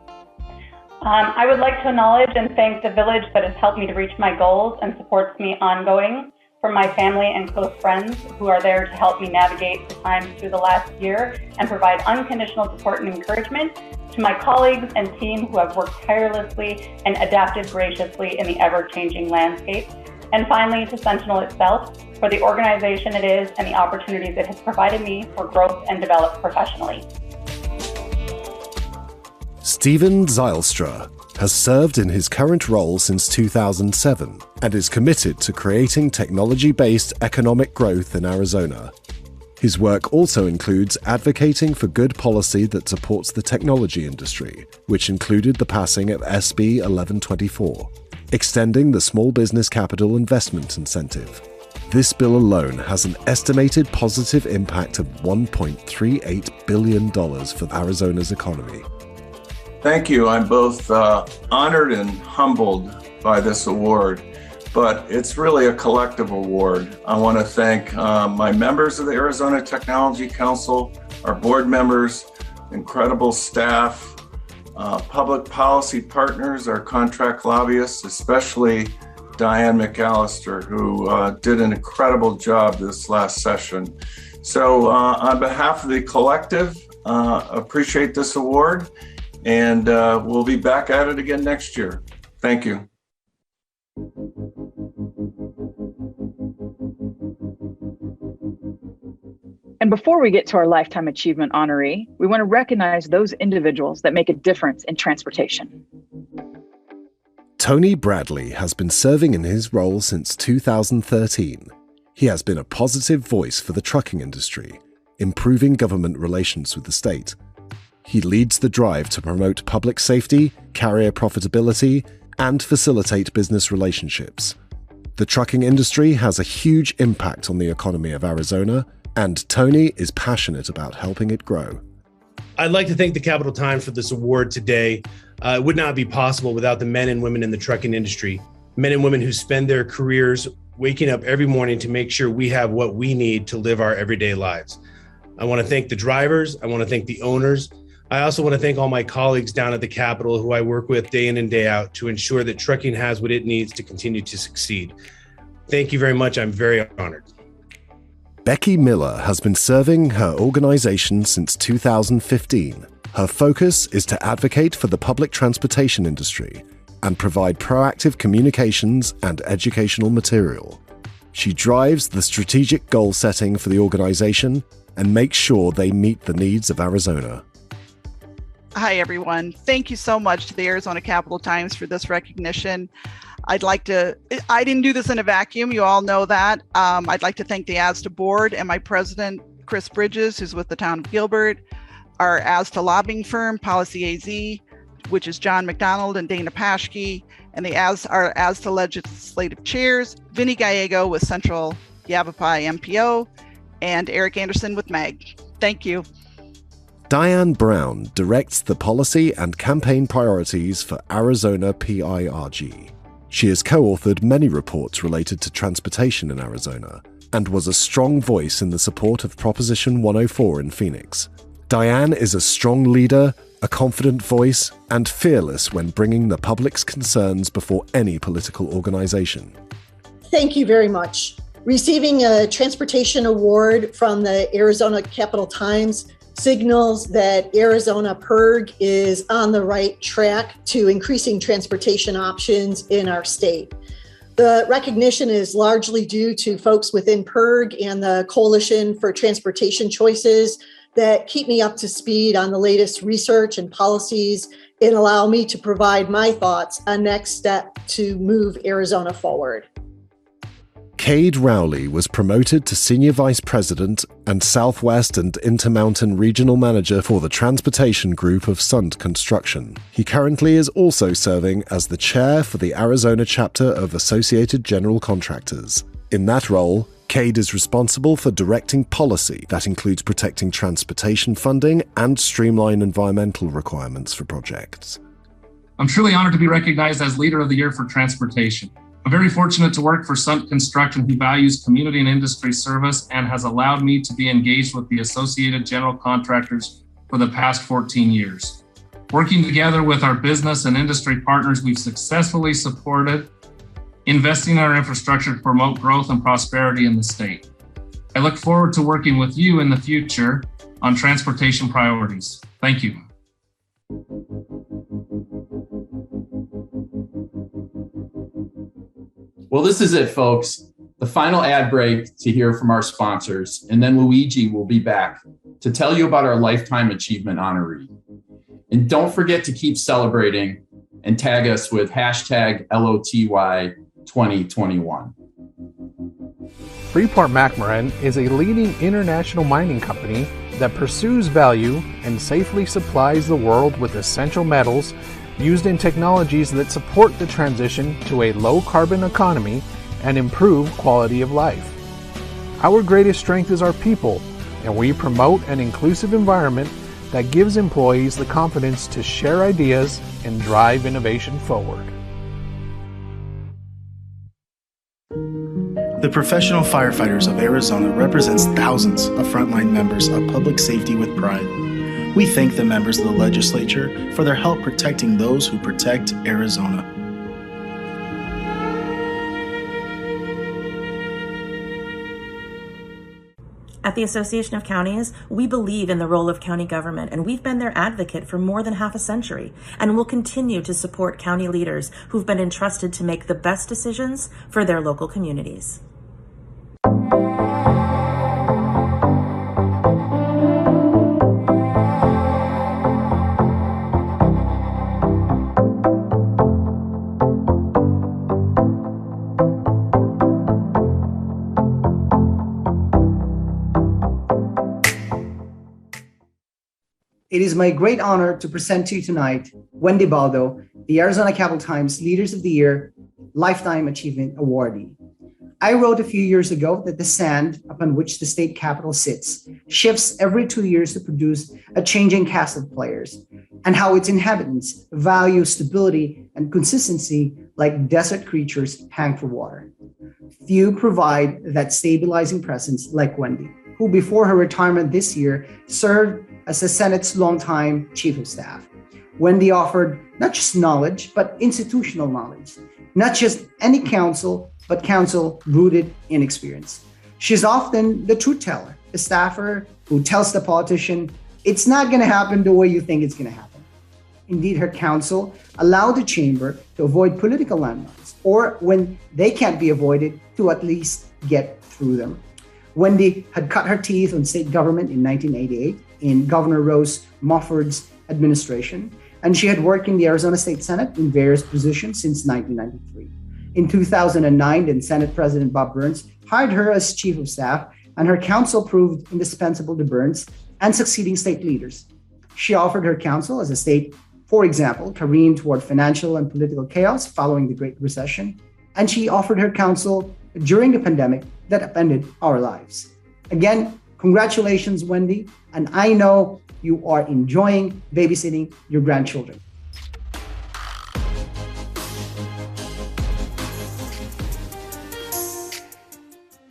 I would like to acknowledge and thank the village that has helped me to reach my goals and supports me ongoing, from my family and close friends who are there to help me navigate the times through the last year and provide unconditional support and encouragement, to my colleagues and team who have worked tirelessly and adapted graciously in the ever-changing landscape, and finally to Sentinel itself for the organization it is and the opportunities it has provided me for growth and develop professionally. Stephen Zylstra has served in his current role since 2007 and is committed to creating technology-based economic growth in Arizona. His work also includes advocating for good policy that supports the technology industry, which included the passing of SB 1124, extending the Small Business Capital Investment Incentive. This bill alone has an estimated positive impact of $1.38 billion for Arizona's economy. Thank you. I'm both honored and humbled by this award, but it's really a collective award. I want to thank my members of the Arizona Technology Council, our board members, incredible staff, public policy partners, our contract lobbyists, especially Diane McAllister, who did an incredible job this last session. So on behalf of the collective, appreciate this award. And we'll be back at it again next year. Thank you. And before we get to our Lifetime Achievement honoree, we want to recognize those individuals that make a difference in transportation. Tony Bradley has been serving in his role since 2013. He has been a positive voice for the trucking industry, improving government relations with the state. He leads the drive to promote public safety, carrier profitability, and facilitate business relationships. The trucking industry has a huge impact on the economy of Arizona, and Tony is passionate about helping it grow. I'd like to thank the Capital Times for this award today. It would not be possible without the men and women in the trucking industry, men and women who spend their careers waking up every morning to make sure we have what we need to live our everyday lives. I want to thank the drivers. I want to thank the owners. I also want to thank all my colleagues down at the Capitol who I work with day in and day out to ensure that trucking has what it needs to continue to succeed. Thank you very much. I'm very honored. Becky Miller has been serving her organization since 2015. Her focus is to advocate for the public transportation industry and provide proactive communications and educational material. She drives the strategic goal setting for the organization and makes sure they meet the needs of Arizona. Hi, everyone. Thank you so much to the Arizona Capital Times for this recognition. I didn't do this in a vacuum. You all know that. I'd like to thank the ASTA board and my president, Chris Bridges, who's with the town of Gilbert, our ASTA lobbying firm, Policy AZ, which is John McDonald and Dana Paschke, and our ASTA legislative chairs, Vinny Gallego with Central Yavapai MPO, and Eric Anderson with MAG. Thank you. Diane Brown directs the policy and campaign priorities for Arizona PIRG. She has co-authored many reports related to transportation in Arizona and was a strong voice in the support of Proposition 104 in Phoenix. Diane is a strong leader, a confident voice, and fearless when bringing the public's concerns before any political organization. Thank you very much. Receiving a transportation award from the Arizona Capital Times signals that Arizona PIRG is on the right track to increasing transportation options in our state. The recognition is largely due to folks within PIRG and the Coalition for Transportation Choices that keep me up to speed on the latest research and policies and allow me to provide my thoughts on next step to move Arizona forward. Cade Rowley was promoted to Senior Vice President and Southwest and Intermountain Regional Manager for the Transportation Group of Sund Construction. He currently is also serving as the Chair for the Arizona chapter of Associated General Contractors. In that role, Cade is responsible for directing policy that includes protecting transportation funding and streamline environmental requirements for projects. I'm truly honored to be recognized as Leader of the Year for Transportation. I'm very fortunate to work for Sund Construction, who values community and industry service and has allowed me to be engaged with the Associated General Contractors for the past 14 years. Working together with our business and industry partners, we've successfully supported investing in our infrastructure to promote growth and prosperity in the state. I look forward to working with you in the future on transportation priorities. Thank you. Well, this is it, folks. The final ad break to hear from our sponsors, and then Luigi will be back to tell you about our Lifetime Achievement honoree. And don't forget to keep celebrating and tag us with hashtag LOTY 2021. Freeport-McMoRan is a leading international mining company that pursues value and safely supplies the world with essential metals used in technologies that support the transition to a low-carbon economy and improve quality of life. Our greatest strength is our people, and we promote an inclusive environment that gives employees the confidence to share ideas and drive innovation forward. The Professional Firefighters of Arizona represents thousands of frontline members of public safety with pride. We thank the members of the legislature for their help protecting those who protect Arizona. At the Association of Counties, we believe in the role of county government, and we've been their advocate for more than half a century, and will continue to support county leaders who've been entrusted to make the best decisions for their local communities. It is my great honor to present to you tonight Wendy Baldo, the Arizona Capital Times Leaders of the Year Lifetime Achievement Awardee. I wrote a few years ago that the sand upon which the state capitol sits shifts every 2 years to produce a changing cast of players, and how its inhabitants value stability and consistency like desert creatures hang for water. Few provide that stabilizing presence like Wendy, who before her retirement this year served as the Senate's longtime chief of staff. Wendy offered not just knowledge, but institutional knowledge, not just any counsel, but counsel rooted in experience. She's often the truth teller, the staffer who tells the politician, it's not going to happen the way you think it's going to happen. Indeed, her counsel allowed the chamber to avoid political landmines, or when they can't be avoided, to at least get through them. Wendy had cut her teeth on state government in 1988 in Governor Rose Mofford's administration, and she had worked in the Arizona State Senate in various positions since 1993. In 2009, then Senate President Bob Burns hired her as chief of staff, and her counsel proved indispensable to Burns and succeeding state leaders. She offered her counsel as the state, for example, careened toward financial and political chaos following the Great Recession, and she offered her counsel during the pandemic that upended our lives. Again, congratulations, Wendy, and I know you are enjoying babysitting your grandchildren.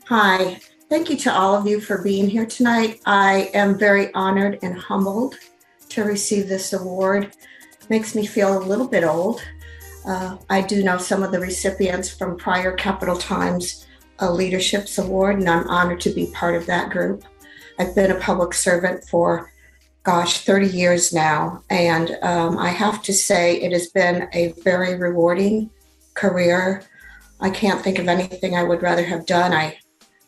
Hi, thank you to all of you for being here tonight. I am very honored and humbled to receive this award. Makes me feel a little bit old. I do know some of the recipients from prior Capital Times Leaderships Award, and I'm honored to be part of that group. I've been a public servant for, 30 years now, and I have to say it has been a very rewarding career. I can't think of anything I would rather have done. I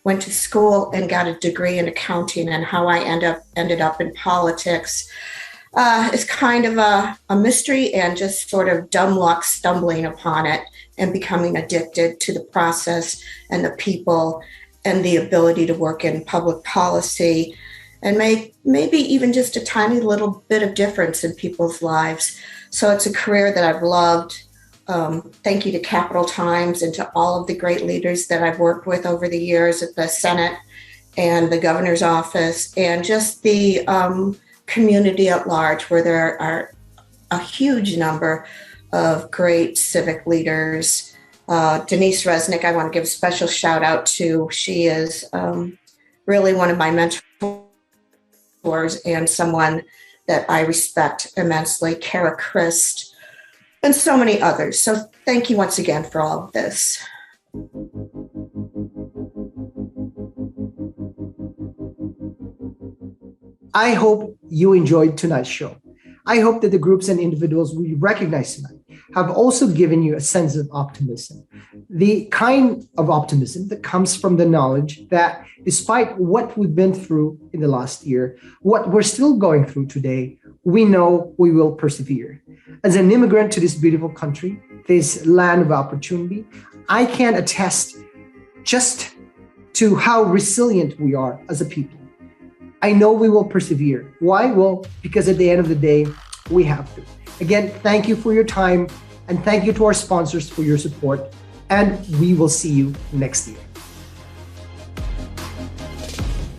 went to school and got a degree in accounting, and how I ended up in politics is kind of a mystery, and just sort of dumb luck stumbling upon it and becoming addicted to the process and the people and the ability to work in public policy and make maybe even just a tiny little bit of difference in people's lives. So it's a career that I've loved. Thank you to Capital Times and to all of the great leaders that I've worked with over the years at the Senate and the governor's office, and just the community at large, where there are a huge number of great civic leaders. Denise Resnick, I want to give a special shout out to. She is really one of my mentors and someone that I respect immensely, Kara Christ, and so many others. So thank you once again for all of this. I hope you enjoyed tonight's show. I hope that the groups and individuals we recognize tonight have also given you a sense of optimism, the kind of optimism that comes from the knowledge that despite what we've been through in the last year, what we're still going through today, we know we will persevere. As an immigrant to this beautiful country, this land of opportunity, I can attest just to how resilient we are as a people. I know we will persevere. Why? Well, because at the end of the day, we have to. Again, thank you for your time, and thank you to our sponsors for your support, and we will see you next year.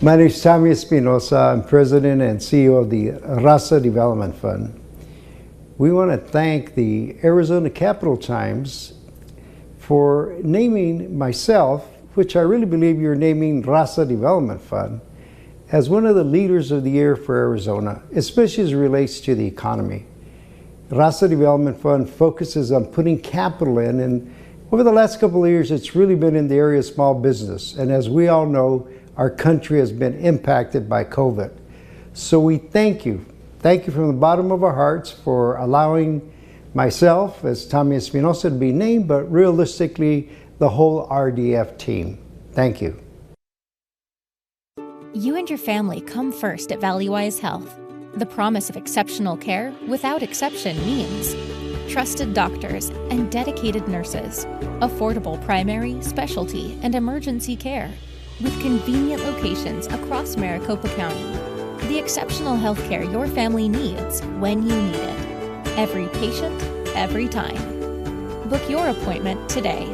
My name is Tommy Espinosa. I'm President and CEO of the Raza Development Fund. We want to thank the Arizona Capital Times for naming myself, which I really believe you're naming Raza Development Fund, as one of the leaders of the year for Arizona, especially as it relates to the economy. Raza Development Fund focuses on putting capital in, and over the last couple of years, it's really been in the area of small business. And as we all know, our country has been impacted by COVID. So we thank you. Thank you from the bottom of our hearts for allowing myself, as Tommy Espinosa, to be named, but realistically, the whole RDF team. Thank you. You and your family come first at Valleywise Health. The promise of exceptional care without exception means trusted doctors and dedicated nurses, affordable primary, specialty, and emergency care, with convenient locations across Maricopa County. The exceptional healthcare your family needs when you need it. Every patient, every time. Book your appointment today.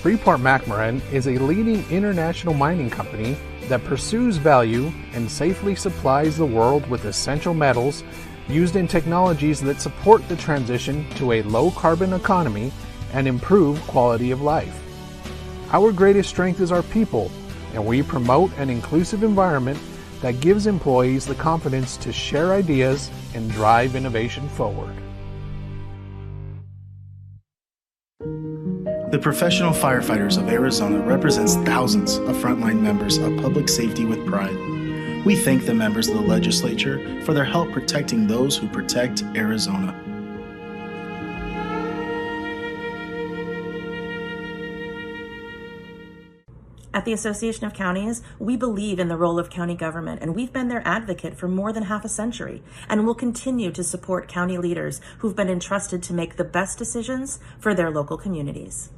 Freeport-McMoRan is a leading international mining company that pursues value and safely supplies the world with essential metals used in technologies that support the transition to a low-carbon economy and improve quality of life. Our greatest strength is our people, and we promote an inclusive environment that gives employees the confidence to share ideas and drive innovation forward. The Professional Firefighters of Arizona represents thousands of frontline members of public safety with pride. We thank the members of the legislature for their help protecting those who protect Arizona. At the Association of Counties, we believe in the role of county government, and we've been their advocate for more than half a century, and will continue to support county leaders who've been entrusted to make the best decisions for their local communities.